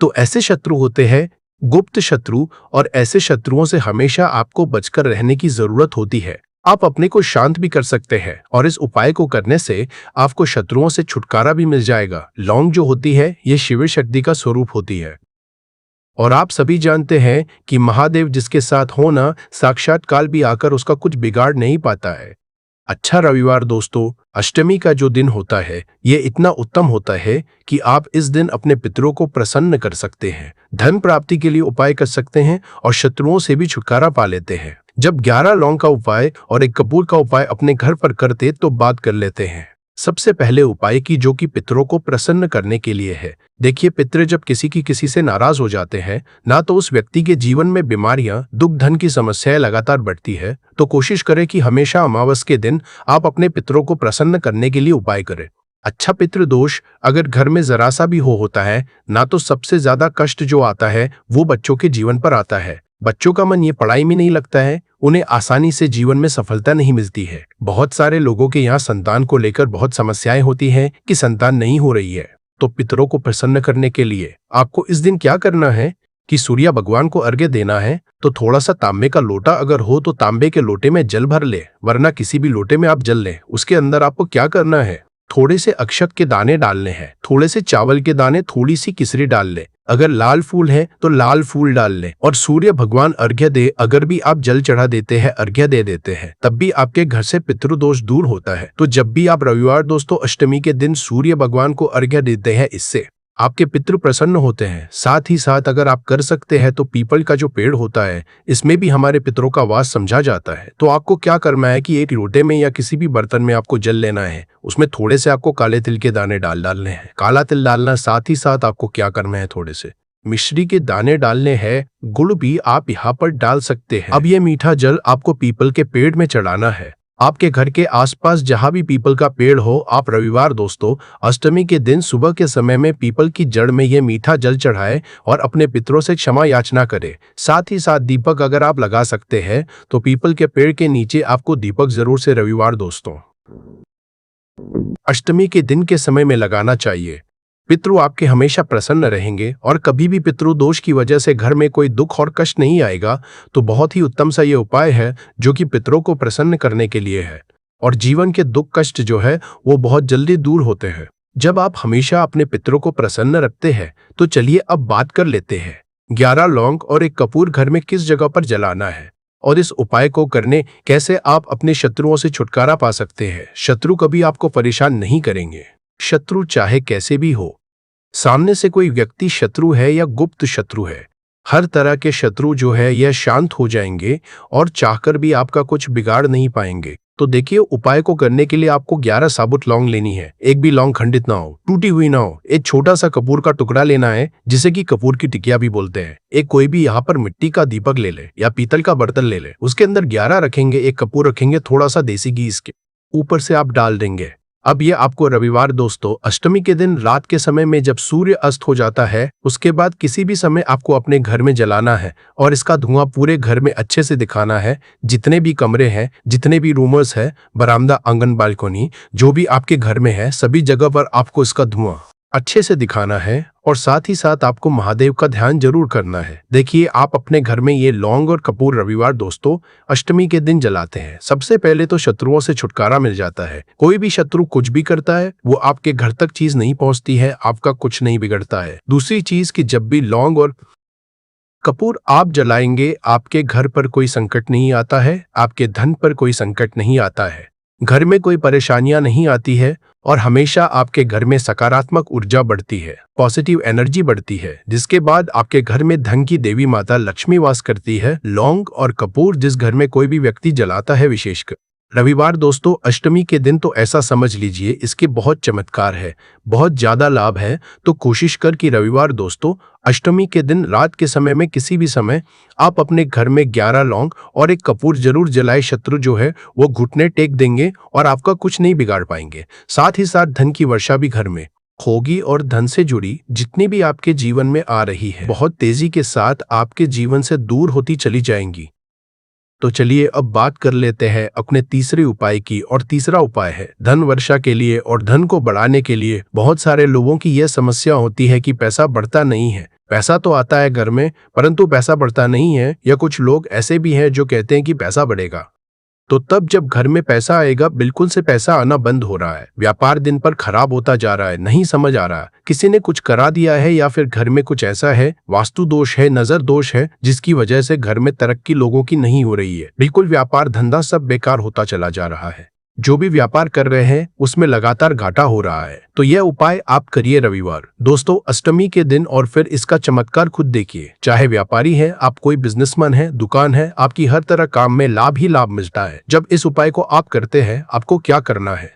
तो ऐसे शत्रु होते हैं गुप्त शत्रु, और ऐसे शत्रुओं से हमेशा आपको बचकर रहने की जरूरत होती है। आप अपने को शांत भी कर सकते हैं और इस उपाय को करने से आपको शत्रुओं से छुटकारा भी मिल जाएगा। लौंग जो होती है ये शिव शक्ति का स्वरूप होती है, और आप सभी जानते हैं कि महादेव जिसके साथ होना साक्षात काल भी आकर उसका कुछ बिगाड़ नहीं पाता है। अच्छा रविवार दोस्तों अष्टमी का जो दिन होता है ये इतना उत्तम होता है कि आप इस दिन अपने पितरों को प्रसन्न कर सकते हैं, धन प्राप्ति के लिए उपाय कर सकते हैं और शत्रुओं से भी छुटकारा पा लेते हैं। जब 11 लौंग का उपाय और एक कपूर का उपाय अपने घर पर करते तो बात कर लेते हैं सबसे पहले उपाय की, जो कि पितरों को प्रसन्न करने के लिए है। देखिए, पितृ जब किसी से नाराज हो जाते हैं ना तो उस व्यक्ति के जीवन में बीमारियां दुख धन की समस्याएं लगातार बढ़ती है, तो कोशिश करें कि हमेशा अमावस के दिन आप अपने पितरों को प्रसन्न करने के लिए उपाय करें। अच्छा, पितृ दोष अगर घर में जरा सा भी होता है ना तो सबसे ज्यादा कष्ट जो आता है वो बच्चों के जीवन पर आता है। बच्चों का मन ये पढ़ाई में नहीं लगता है, उन्हें आसानी से जीवन में सफलता नहीं मिलती है। बहुत सारे लोगों के यहाँ संतान को लेकर बहुत समस्याएं होती हैं कि संतान नहीं हो रही है। तो पितरों को प्रसन्न करने के लिए आपको इस दिन क्या करना है कि सूर्य भगवान को अर्घ्य देना है। तो थोड़ा सा तांबे का लोटा अगर हो तो तांबे के लोटे में जल भर ले, वरना किसी भी लोटे में आप जल लें। उसके अंदर आपको क्या करना है, थोड़े से अक्षत के दाने डालने हैं, थोड़े से चावल के दाने, थोड़ी सी किसरी डाल ले। अगर लाल फूल है तो लाल फूल डाल ले और सूर्य भगवान अर्घ्य दे। अगर भी आप जल चढ़ा देते हैं, अर्घ्य दे देते हैं, तब भी आपके घर से पितृदोष दूर होता है। तो जब भी आप रविवार दोस्तों अष्टमी के दिन सूर्य भगवान को अर्घ्य देते हैं, इससे आपके पितृ प्रसन्न होते हैं। साथ ही साथ अगर आप कर सकते हैं तो पीपल का जो पेड़ होता है इसमें भी हमारे पितरों का वास समझा जाता है। तो आपको क्या करना है कि एक लोटे में या किसी भी बर्तन में आपको जल लेना है, उसमें थोड़े से आपको काले तिल के दाने डालने हैं, काला तिल डालना। साथ ही साथ आपको क्या करना है, थोड़े से मिश्री के दाने डालने हैं, गुड़ भी आप यहाँ पर डाल सकते हैं। अब ये मीठा जल आपको पीपल के पेड़ में चढ़ाना है। आपके घर के आसपास जहां भी पीपल का पेड़ हो, आप रविवार दोस्तों अष्टमी के दिन सुबह के समय में पीपल की जड़ में यह मीठा जल चढ़ाए और अपने पितरों से क्षमा याचना करे। साथ ही साथ दीपक अगर आप लगा सकते हैं तो पीपल के पेड़ के नीचे आपको दीपक जरूर से रविवार दोस्तों अष्टमी के दिन के समय में लगाना चाहिए। पितृ आपके हमेशा प्रसन्न रहेंगे और कभी भी पितृ दोष की वजह से घर में कोई दुख और कष्ट नहीं आएगा। तो बहुत ही उत्तम सा ये उपाय है जो कि पितरों को प्रसन्न करने के लिए है, और जीवन के दुख कष्ट जो है वो बहुत जल्दी दूर होते हैं जब आप हमेशा अपने पितरों को प्रसन्न रखते हैं। तो चलिए अब बात कर लेते हैं 11 लौंग और एक कपूर घर में किस जगह पर जलाना है और इस उपाय को करने कैसे आप अपने शत्रुओं से छुटकारा पा सकते हैं। शत्रु कभी आपको परेशान नहीं करेंगे, शत्रु चाहे कैसे भी हो। सामने से कोई व्यक्ति शत्रु है या गुप्त शत्रु है, हर तरह के शत्रु जो है यह शांत हो जाएंगे और चाहकर भी आपका कुछ बिगाड़ नहीं पाएंगे। तो देखिए, उपाय को करने के लिए आपको 11 साबुत लौंग लेनी है। एक भी लौंग खंडित ना हो, टूटी हुई ना हो। एक छोटा सा कपूर का टुकड़ा लेना है जिसे कि कपूर की टिकिया भी बोलते हैं। एक कोई भी यहाँ पर मिट्टी का दीपक ले ले या पीतल का बर्तन ले ले, उसके अंदर 11 रखेंगे, एक कपूर रखेंगे, थोड़ा सा देसी घी इसके ऊपर से आप डाल देंगे अब ये आपको रविवार दोस्तों अष्टमी के दिन रात के समय में जब सूर्य अस्त हो जाता है उसके बाद किसी भी समय आपको अपने घर में जलाना है और इसका धुआं पूरे घर में अच्छे से दिखाना है। जितने भी कमरे हैं, जितने भी रूमर्स है, बरामदा, आंगन, बालकोनी, जो भी आपके घर में है, सभी जगह पर आपको इसका धुआं अच्छे से दिखाना है और साथ ही साथ आपको महादेव का ध्यान जरूर करना है। देखिए, आप अपने घर में ये लौंग और कपूर रविवार दोस्तों अष्टमी के दिन जलाते हैं। सबसे पहले तो शत्रुओं से छुटकारा मिल जाता है। कोई भी शत्रु कुछ भी करता है वो आपके घर तक चीज नहीं पहुंचती है, आपका कुछ नहीं बिगड़ता है। दूसरी चीज कि जब भी लौंग और कपूर आप जलाएंगे आपके घर पर कोई संकट नहीं आता है, आपके धन पर कोई संकट नहीं आता है, घर में कोई परेशानियां नहीं आती है और हमेशा आपके घर में सकारात्मक ऊर्जा बढ़ती है, पॉजिटिव एनर्जी बढ़ती है, जिसके बाद आपके घर में धन की देवी माता लक्ष्मी वास करती है। लौंग और कपूर जिस घर में कोई भी व्यक्ति जलाता है विशेषकर रविवार दोस्तों अष्टमी के दिन, तो ऐसा समझ लीजिए इसके बहुत चमत्कार है, बहुत ज्यादा लाभ है। तो कोशिश कर कि रविवार दोस्तों अष्टमी के दिन रात के समय में किसी भी समय आप अपने घर में 11 लौंग और एक कपूर जरूर जलाए। शत्रु जो है वो घुटने टेक देंगे और आपका कुछ नहीं बिगाड़ पाएंगे। साथ ही साथ धन की वर्षा भी घर में होगी और धन से जुड़ी जितनी भी आपके जीवन में आ रही है बहुत तेजी के साथ आपके जीवन से दूर होती चली जाएंगी। तो चलिए अब बात कर लेते हैं अपने तीसरे उपाय की, और तीसरा उपाय है धन वर्षा के लिए और धन को बढ़ाने के लिए। बहुत सारे लोगों की यह समस्या होती है कि पैसा बढ़ता नहीं है, पैसा तो आता है घर में परंतु पैसा बढ़ता नहीं है, या कुछ लोग ऐसे भी हैं जो कहते हैं कि पैसा बढ़ेगा। तो तब जब घर में पैसा आएगा बिल्कुल से पैसा आना बंद हो रहा है, व्यापार दिन पर खराब होता जा रहा है, नहीं समझ आ रहा किसी ने कुछ करा दिया है या फिर घर में कुछ ऐसा है, वास्तु दोष है, नजर दोष है, जिसकी वजह से घर में तरक्की लोगों की नहीं हो रही है। बिल्कुल व्यापार धंधा सब बेकार होता चला जा रहा है, जो भी व्यापार कर रहे हैं उसमें लगातार घाटा हो रहा है। तो यह उपाय आप करिए रविवार दोस्तों अष्टमी के दिन, और फिर इसका चमत्कार खुद देखिए। चाहे व्यापारी है, आप कोई बिजनेसमैन है, दुकान है, आपकी हर तरह काम में लाभ ही लाभ मिलता है। जब इस उपाय को आप करते हैं आपको क्या करना है,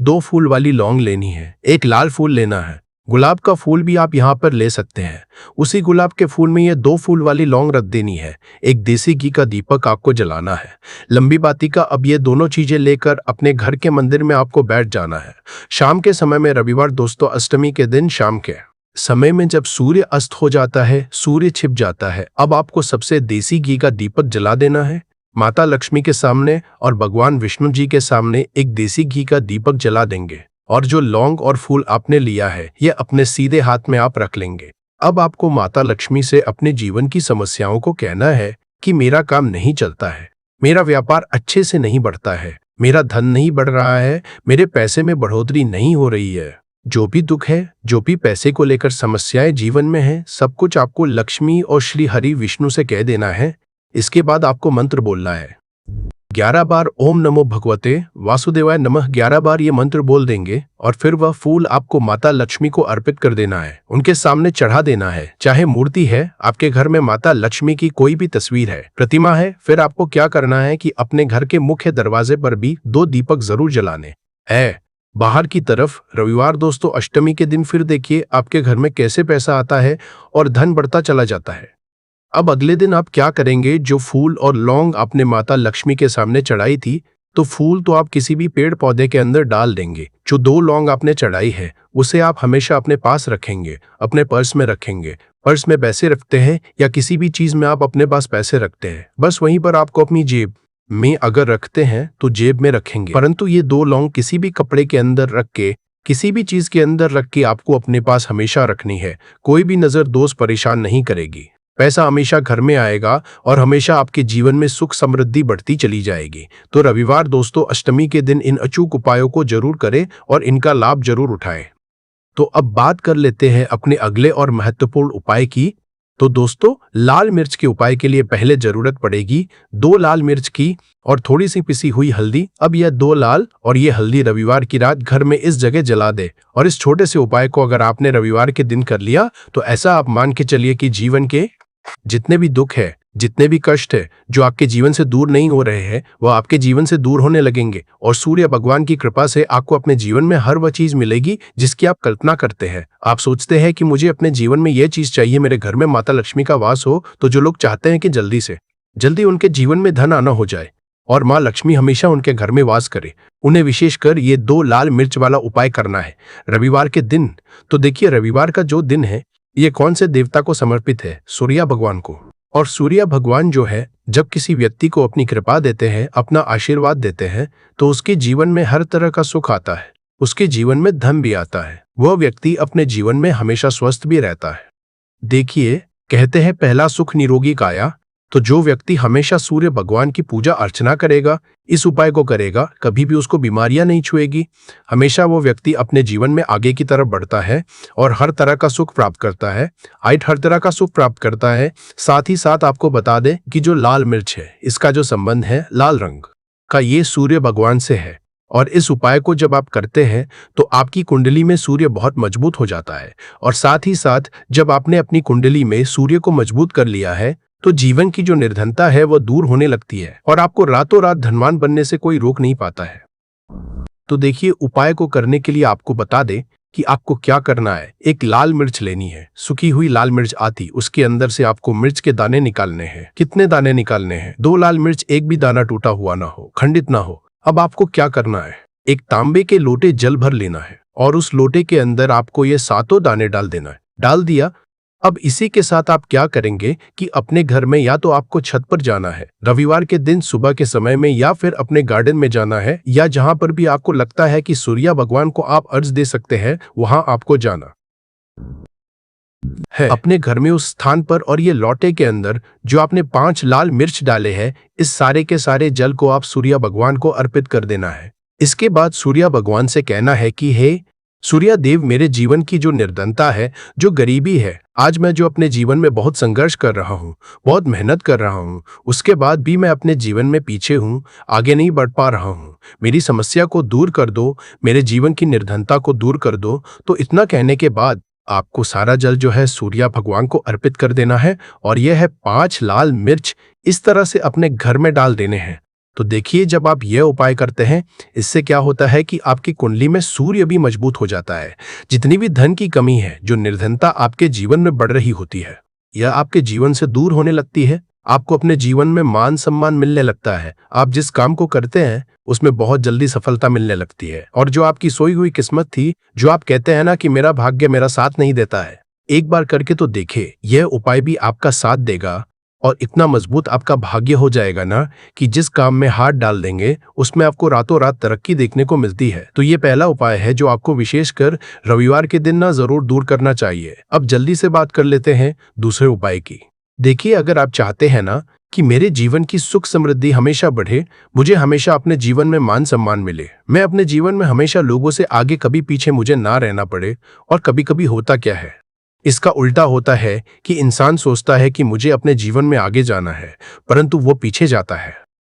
2 फूल वाली लौंग लेनी है, एक लाल फूल लेना है, गुलाब का फूल भी आप यहाँ पर ले सकते हैं। उसी गुलाब के फूल में ये 2 फूल वाली लौंग रख देनी है। एक देसी घी का दीपक आपको जलाना है, लंबी बाती का। अब ये दोनों चीजें लेकर अपने घर के मंदिर में आपको बैठ जाना है। शाम के समय में रविवार दोस्तों अष्टमी के दिन शाम के समय में जब सूर्य अस्त हो जाता है, सूर्य छिप जाता है, अब आपको सबसे देसी घी का दीपक जला देना है। माता लक्ष्मी के सामने और भगवान विष्णु जी के सामने एक देसी घी का दीपक जला देंगे और जो लौंग और फूल आपने लिया है ये अपने सीधे हाथ में आप रख लेंगे। अब आपको माता लक्ष्मी से अपने जीवन की समस्याओं को कहना है कि मेरा काम नहीं चलता है, मेरा व्यापार अच्छे से नहीं बढ़ता है, मेरा धन नहीं बढ़ रहा है, मेरे पैसे में बढ़ोतरी नहीं हो रही है। जो भी दुख है, जो भी पैसे को लेकर समस्याएं जीवन में है, सब कुछ आपको लक्ष्मी और श्री हरि विष्णु से कह देना है। इसके बाद आपको मंत्र बोलना है 11 बार ओम नमो भगवते वासुदेवाय नमः। 11 बार ये मंत्र बोल देंगे और फिर वह फूल आपको माता लक्ष्मी को अर्पित कर देना है, उनके सामने चढ़ा देना है। चाहे मूर्ति है आपके घर में, माता लक्ष्मी की कोई भी तस्वीर है, प्रतिमा है, फिर आपको क्या करना है कि अपने घर के मुख्य दरवाजे पर भी 2 दीपक जरूर जलाने हैं बाहर की तरफ। रविवार दोस्तों अष्टमी के दिन फिर देखिए आपके घर में कैसे पैसा आता है और धन बढ़ता चला जाता है। अब अगले दिन आप क्या करेंगे, जो फूल और लौंग आपने माता लक्ष्मी के सामने चढ़ाई थी, तो फूल तो आप किसी भी पेड़ पौधे के अंदर डाल देंगे। जो 2 लौंग आपने चढ़ाई है उसे आप हमेशा अपने पास रखेंगे, अपने पर्स में रखेंगे। पर्स में पैसे रखते हैं या किसी भी चीज में आप अपने पास पैसे रखते हैं, बस वहीं पर आपको अपनी जेब में अगर रखते हैं तो जेब में रखेंगे। परंतु ये 2 लौंग किसी भी कपड़े के अंदर रख के, किसी भी चीज के अंदर रख के आपको अपने पास हमेशा रखनी है। कोई भी नजर दोष परेशान नहीं करेगी, पैसा हमेशा घर में आएगा और हमेशा आपके जीवन में सुख समृद्धि बढ़ती चली जाएगी। तो रविवार दोस्तों अष्टमी के दिन इन अचूक उपायों को जरूर करें और इनका लाभ जरूर उठाएं। तो अब बात कर लेते हैं अपने अगले और महत्वपूर्ण उपाय की। तो दोस्तों लाल मिर्च के उपाय के लिए पहले जरूरत पड़ेगी 2 लाल मिर्च की और थोड़ी सी पिसी हुई हल्दी। अब यह 2 लाल और ये हल्दी रविवार की रात घर में इस जगह जला दे। और इस छोटे से उपाय को अगर आपने रविवार के दिन कर लिया तो ऐसा आप मान के चलिए कि जीवन के जितने भी दुख है, जितने भी कष्ट है जो आपके जीवन से दूर नहीं हो रहे हैं, वह आपके जीवन से दूर होने लगेंगे और सूर्य भगवान की कृपा से आपको अपने जीवन में हर वह चीज मिलेगी जिसकी आप कल्पना करते हैं। आप सोचते हैं कि मुझे अपने जीवन में यह चीज चाहिए, मेरे घर में माता लक्ष्मी का वास हो। तो जो लोग चाहते हैं कि जल्दी से जल्दी उनके जीवन में धन आना हो जाए, और माँ लक्ष्मी हमेशा उनके घर में वास करे। उन्हें विशेषकर ये 2 लाल मिर्च वाला उपाय करना है रविवार के दिन। तो देखिए रविवार का जो दिन है ये कौन से देवता को समर्पित है? सूर्य भगवान को। और सूर्य भगवान जो है जब किसी व्यक्ति को अपनी कृपा देते हैं, अपना आशीर्वाद देते हैं, तो उसके जीवन में हर तरह का सुख आता है, उसके जीवन में धन भी आता है, वह व्यक्ति अपने जीवन में हमेशा स्वस्थ भी रहता है। देखिए कहते हैं पहला सुख निरोगी काया। तो जो व्यक्ति हमेशा सूर्य भगवान की पूजा अर्चना करेगा, इस उपाय को करेगा, कभी भी उसको बीमारियां नहीं छुएगी। हमेशा वो व्यक्ति अपने जीवन में आगे की तरफ बढ़ता है और हर तरह का सुख प्राप्त करता है, हर तरह का सुख प्राप्त करता है। साथ ही साथ आपको बता दें कि जो लाल मिर्च है इसका जो संबंध है लाल रंग का, ये सूर्य भगवान से है। और इस उपाय को जब आप करते हैं तो आपकी कुंडली में सूर्य बहुत मजबूत हो जाता है। और साथ ही साथ जब आपने अपनी कुंडली में सूर्य को मजबूत कर लिया है तो जीवन की जो निर्धनता है वो दूर होने लगती है और आपको रातों रात धनवान बनने से कोई रोक नहीं पाता है। तो देखिए उपाय को करने के लिए आपको बता दें कि आपको क्या करना है। एक लाल मिर्च लेनी है, सूखी हुई लाल मिर्च आती, उसके अंदर से आपको मिर्च के दाने निकालने हैं। कितने दाने निकालने हैं? 2 लाल मिर्च, एक भी दाना टूटा हुआ ना हो, खंडित ना हो। अब आपको क्या करना है, एक तांबे के लोटे जल भर लेना है और उस लोटे के अंदर आपको ये 7 दाने डाल देना है। डाल दिया। अब इसी के साथ आप क्या करेंगे कि अपने घर में या तो आपको छत पर जाना है रविवार के दिन सुबह के समय में, या फिर अपने गार्डन में जाना है, या जहां पर भी आपको लगता है कि सूर्य भगवान को आप अर्ज दे सकते हैं वहां आपको जाना है अपने घर में उस स्थान पर। और ये लोटे के अंदर जो आपने 5 लाल मिर्च डाले हैं, इस सारे के सारे जल को आप सूर्य भगवान को अर्पित कर देना है। इसके बाद सूर्य भगवान से कहना है कि हे सूर्य देव, मेरे जीवन की जो निर्धनता है, जो गरीबी है, आज मैं जो अपने जीवन में बहुत संघर्ष कर रहा हूँ, बहुत मेहनत कर रहा हूँ, उसके बाद भी मैं अपने जीवन में पीछे हूँ, आगे नहीं बढ़ पा रहा हूँ, मेरी समस्या को दूर कर दो, मेरे जीवन की निर्धनता को दूर कर दो। तो इतना कहने के बाद आपको सारा जल जो है सूर्य भगवान को अर्पित कर देना है और यह है 5 लाल मिर्च इस तरह से अपने घर में डाल देने हैं। तो देखिए जब आप यह उपाय करते हैं, इससे क्या होता है कि आपकी कुंडली में सूर्य भी मजबूत हो जाता है। जितनी भी धन की कमी है, जो निर्धनता आपके जीवन में बढ़ रही होती है, यह आपके जीवन से दूर होने लगती है। आपको अपने जीवन में मान सम्मान मिलने लगता है। आप जिस काम को करते हैं उसमें बहुत जल्दी सफलता मिलने लगती है। और जो आपकी सोई हुई किस्मत थी, जो आप कहते हैं ना कि मेरा भाग्य मेरा साथ नहीं देता है, एक बार करके तो देखिए, यह उपाय भी आपका साथ देगा और इतना मजबूत आपका भाग्य हो जाएगा ना कि जिस काम में हाथ डाल देंगे उसमें आपको रातों रात तरक्की देखने को मिलती है। तो ये पहला उपाय है जो आपको विशेषकर रविवार के दिन ना जरूर दूर करना चाहिए। अब जल्दी से बात कर लेते हैं दूसरे उपाय की। देखिए अगर आप चाहते हैं ना कि मेरे जीवन की सुख समृद्धि हमेशा बढ़े, मुझे हमेशा अपने जीवन में मान सम्मान मिले, मैं अपने जीवन में हमेशा लोगों से आगे कभी पीछे मुझे ना रहना पड़े। और कभी कभी होता क्या है, इसका उल्टा होता है कि इंसान सोचता है कि मुझे अपने जीवन में आगे जाना है, परंतु वो पीछे जाता है।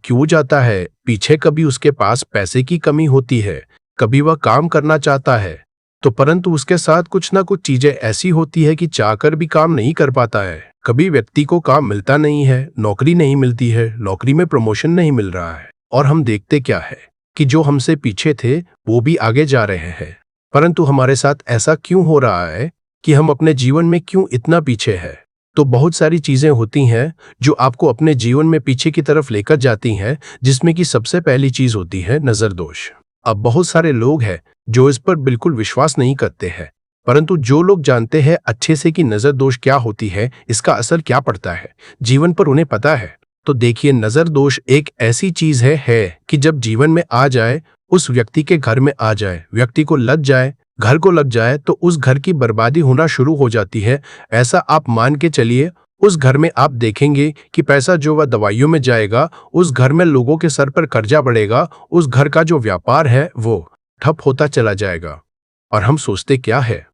क्यों जाता है पीछे? कभी उसके पास पैसे की कमी होती है, कभी वह काम करना चाहता है तो परंतु उसके साथ कुछ ना कुछ चीजें ऐसी होती है कि चाहकर भी काम नहीं कर पाता है। कभी व्यक्ति को काम मिलता नहीं है, नौकरी नहीं मिलती है, नौकरी में प्रमोशन नहीं मिल रहा है। और हम देखते क्या है कि जो हमसे पीछे थे वो भी आगे जा रहे हैं। परंतु हमारे साथ ऐसा क्यों हो रहा है कि हम अपने जीवन में क्यों इतना पीछे हैं? तो बहुत सारी चीजें होती हैं जो आपको अपने जीवन में पीछे की तरफ लेकर जाती हैं, जिसमें कि सबसे पहली चीज होती है नजर दोष। अब बहुत सारे लोग हैं जो इस पर बिल्कुल विश्वास नहीं करते हैं, परंतु जो लोग जानते हैं अच्छे से कि नजर दोष क्या होती है, इसका असर क्या पड़ता है जीवन पर, उन्हें पता है। तो देखिए नजर दोष एक ऐसी चीज है कि जब जीवन में आ जाए, उस व्यक्ति के घर में आ जाए, व्यक्ति को लग जाए, घर को लग जाए, तो उस घर की बर्बादी होना शुरू हो जाती है। ऐसा आप मान के चलिए, उस घर में आप देखेंगे कि पैसा जो वह दवाइयों में जाएगा, उस घर में लोगों के सर पर कर्जा बढ़ेगा, उस घर का जो व्यापार है वो ठप होता चला जाएगा। और हम सोचते क्या है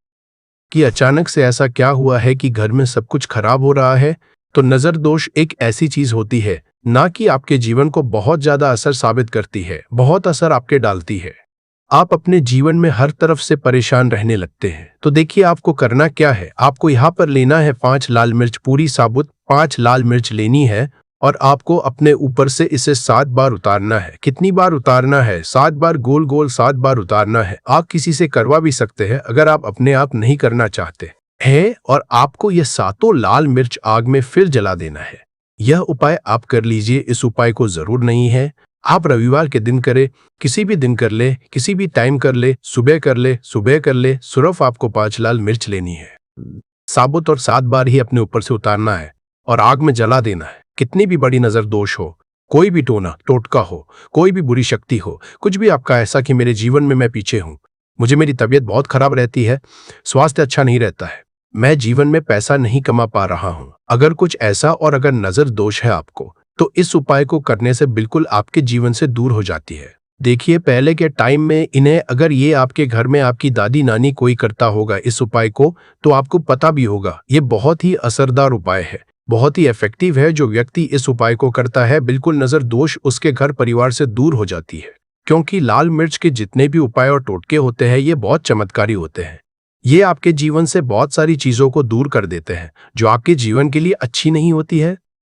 कि अचानक से ऐसा क्या हुआ है कि घर में सब कुछ खराब हो रहा है। तो नजर दोष एक ऐसी चीज होती है ना कि आपके जीवन को बहुत ज्यादा असर साबित करती है, बहुत असर आपके डालती है। आप अपने जीवन में हर तरफ से परेशान रहने लगते हैं। तो देखिए आपको करना क्या है, आपको यहाँ पर लेना है 5 लाल मिर्च, पूरी साबुत 5 लाल मिर्च लेनी है और आपको अपने ऊपर से इसे 7 बार उतारना है। कितनी बार उतारना है? 7 बार, गोल गोल 7 बार उतारना है। आप किसी से करवा भी सकते हैं अगर आप अपने आप नहीं करना चाहते हैं। और आपको ये 7 लाल मिर्च आग में फिर जला देना है। यह उपाय आप कर लीजिए। इस उपाय को जरूर नहीं है आप रविवार के दिन करें, किसी भी दिन कर ले, किसी भी टाइम कर ले, सुबह कर ले, सुबह कर ले। सिर्फ आपको 5 लाल मिर्च लेनी है, साबुत, और 7 बार ही अपने ऊपर से उतारना है और आग में जला देना है। कितनी भी बड़ी नजर दोष हो, कोई भी टोना टोटका हो, कोई भी बुरी शक्ति हो, कुछ भी आपका ऐसा कि मेरे जीवन में मैं पीछे हूं, मुझे मेरी तबीयत बहुत खराब रहती है, स्वास्थ्य अच्छा नहीं रहता है, मैं जीवन में पैसा नहीं कमा पा रहा हूं, अगर कुछ ऐसा और अगर नजर दोष है आपको, तो इस उपाय को करने से बिल्कुल आपके जीवन से दूर हो जाती है। देखिए, पहले के टाइम में इन्हें अगर ये आपके घर में आपकी दादी नानी कोई करता होगा इस उपाय को, तो आपको पता भी होगा ये बहुत ही असरदार उपाय है, बहुत ही इफेक्टिव है। जो व्यक्ति इस उपाय को करता है बिल्कुल नजर दोष उसके घर परिवार से दूर हो जाती है, क्योंकि लाल मिर्च के जितने भी उपाय और टोटके होते हैं ये बहुत चमत्कारी होते हैं। ये आपके जीवन से बहुत सारी चीजों को दूर कर देते हैं जो आपके जीवन के लिए अच्छी नहीं होती है।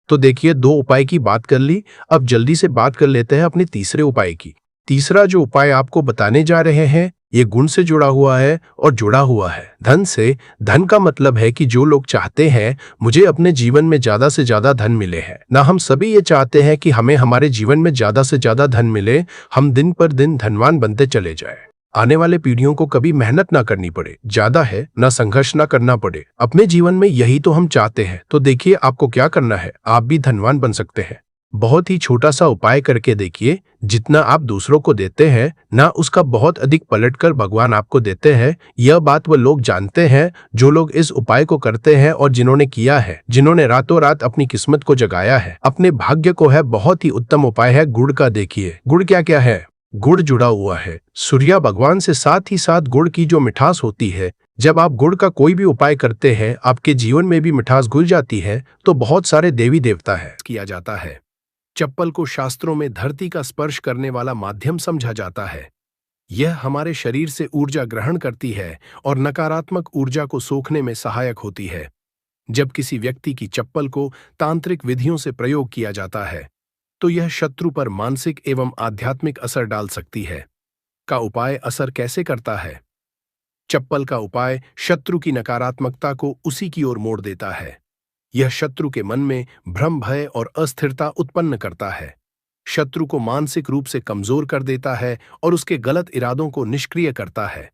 तो देखिए, 2 उपाय की बात कर ली, अब जल्दी से बात कर लेते हैं अपने तीसरे उपाय की। तीसरा जो उपाय आपको बताने जा रहे हैं ये गुण से जुड़ा हुआ है और जुड़ा हुआ है धन से। धन का मतलब है कि जो लोग चाहते हैं मुझे अपने जीवन में ज्यादा से ज्यादा धन मिले है ना, हम सभी ये चाहते हैं कि हमें हमारे जीवन में ज्यादा से ज्यादा धन मिले, हम दिन पर दिन धनवान बनते चले जाए, आने वाले पीढ़ियों को कभी मेहनत ना करनी पड़े, ज्यादा है ना संघर्ष ना करना पड़े अपने जीवन में, यही तो हम चाहते हैं। तो देखिए आपको क्या करना है, आप भी धनवान बन सकते हैं। बहुत ही छोटा सा उपाय करके देखिए, जितना आप दूसरों को देते हैं ना उसका बहुत अधिक पलटकर भगवान आपको देते हैं। यह बात वो लोग जानते हैं जो लोग इस उपाय को करते हैं और जिन्होंने किया है, जिन्होंने रातों रात अपनी किस्मत को जगाया है, अपने भाग्य को है। बहुत ही उत्तम उपाय है गुड़ का। देखिए गुड़ क्या क्या है, गुड़ जुड़ा हुआ है सूर्य भगवान से, साथ ही साथ गुड़ की जो मिठास होती है, जब आप गुड़ का कोई भी उपाय करते हैं आपके जीवन में भी मिठास घुल जाती है। तो बहुत सारे देवी देवता है किया जाता है। चप्पल को शास्त्रों में धरती का स्पर्श करने वाला माध्यम समझा जाता है। यह हमारे शरीर से ऊर्जा ग्रहण करती है और नकारात्मक ऊर्जा को सोखने में सहायक होती है। जब किसी व्यक्ति की चप्पल को तांत्रिक विधियों से प्रयोग किया जाता है तो यह शत्रु पर मानसिक एवं आध्यात्मिक असर डाल सकती है। का उपाय असर कैसे करता है? चप्पल का उपाय शत्रु की नकारात्मकता को उसी की ओर मोड़ देता है। यह शत्रु के मन में भ्रम, भय और अस्थिरता उत्पन्न करता है, शत्रु को मानसिक रूप से कमजोर कर देता है और उसके गलत इरादों को निष्क्रिय करता है।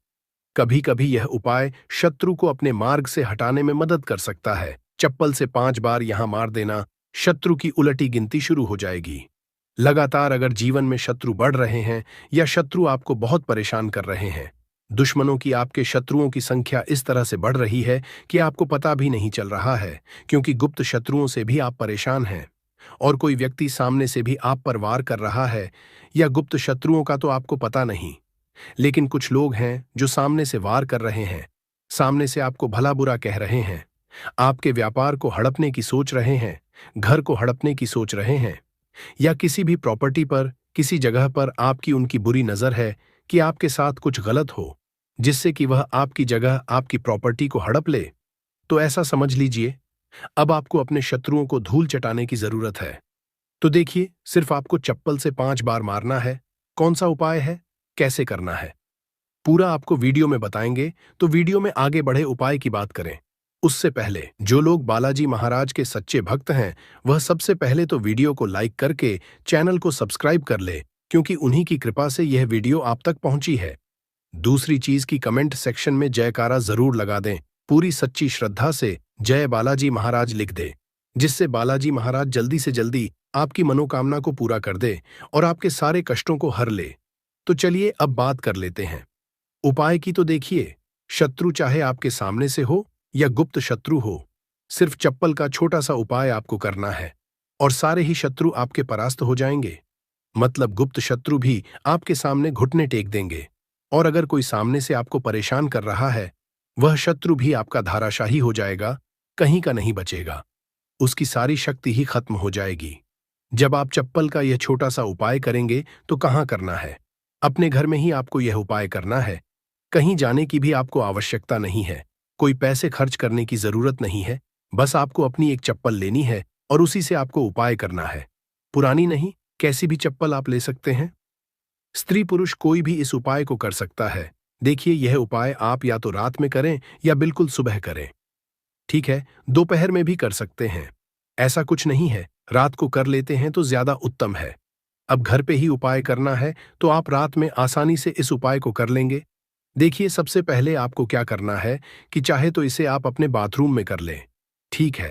कभी कभी यह उपाय शत्रु को अपने मार्ग से हटाने में मदद कर सकता है। चप्पल से 5 बार यहां मार देना, शत्रु की उलटी गिनती शुरू हो जाएगी। लगातार अगर जीवन में शत्रु बढ़ रहे हैं या शत्रु आपको बहुत परेशान कर रहे हैं, दुश्मनों की, आपके शत्रुओं की संख्या इस तरह से बढ़ रही है कि आपको पता भी नहीं चल रहा है, क्योंकि गुप्त शत्रुओं से भी आप परेशान हैं और कोई व्यक्ति सामने से भी आप पर वार कर रहा है, या गुप्त शत्रुओं का तो आपको पता नहीं, लेकिन कुछ लोग हैं जो सामने से वार कर रहे हैं, सामने से आपको भला बुरा कह रहे हैं, आपके व्यापार को हड़पने की सोच रहे हैं, घर को हड़पने की सोच रहे हैं, या किसी भी प्रॉपर्टी पर, किसी जगह पर आपकी उनकी बुरी नजर है कि आपके साथ कुछ गलत हो जिससे कि वह आपकी जगह, आपकी प्रॉपर्टी को हड़प ले। तो ऐसा समझ लीजिए अब आपको अपने शत्रुओं को धूल चटाने की जरूरत है। तो देखिए, सिर्फ आपको चप्पल से 5 बार मारना है। कौन सा उपाय है, कैसे करना है, पूरा आपको वीडियो में बताएंगे। तो वीडियो में आगे बढ़े उपाय की बात करें उससे पहले जो लोग बालाजी महाराज के सच्चे भक्त हैं वह सबसे पहले तो वीडियो को लाइक करके चैनल को सब्सक्राइब कर ले, क्योंकि उन्हीं की कृपा से यह वीडियो आप तक पहुंची है। दूसरी चीज की कमेंट सेक्शन में जयकारा जरूर लगा दें, पूरी सच्ची श्रद्धा से जय बालाजी महाराज लिख दे, जिससे बालाजी महाराज जल्दी से जल्दी आपकी मनोकामना को पूरा कर दे और आपके सारे कष्टों को हर ले। तो चलिए अब बात कर लेते हैं उपाय की। तो देखिए, शत्रु चाहे आपके सामने से हो या गुप्त शत्रु हो, सिर्फ चप्पल का छोटा सा उपाय आपको करना है और सारे ही शत्रु आपके परास्त हो जाएंगे। मतलब गुप्त शत्रु भी आपके सामने घुटने टेक देंगे, और अगर कोई सामने से आपको परेशान कर रहा है वह शत्रु भी आपका धाराशाही हो जाएगा, कहीं का नहीं बचेगा, उसकी सारी शक्ति ही खत्म हो जाएगी। जब आप चप्पल का यह छोटा सा उपाय करेंगे तो कहाँ करना है, अपने घर में ही आपको यह उपाय करना है। कहीं जाने की भी आपको आवश्यकता नहीं है, कोई पैसे खर्च करने की जरूरत नहीं है, बस आपको अपनी एक चप्पल लेनी है और उसी से आपको उपाय करना है। पुरानी नहीं, कैसी भी चप्पल आप ले सकते हैं, स्त्री पुरुष कोई भी इस उपाय को कर सकता है। देखिए, यह उपाय आप या तो रात में करें या बिल्कुल सुबह करें, ठीक है, दोपहर में भी कर सकते हैं, ऐसा कुछ नहीं है। रात को कर लेते हैं तो ज्यादा उत्तम है। अब घर पे ही उपाय करना है तो आप रात में आसानी से इस उपाय को कर लेंगे। देखिए, सबसे पहले आपको क्या करना है कि चाहे तो इसे आप अपने बाथरूम में कर लें। ठीक है।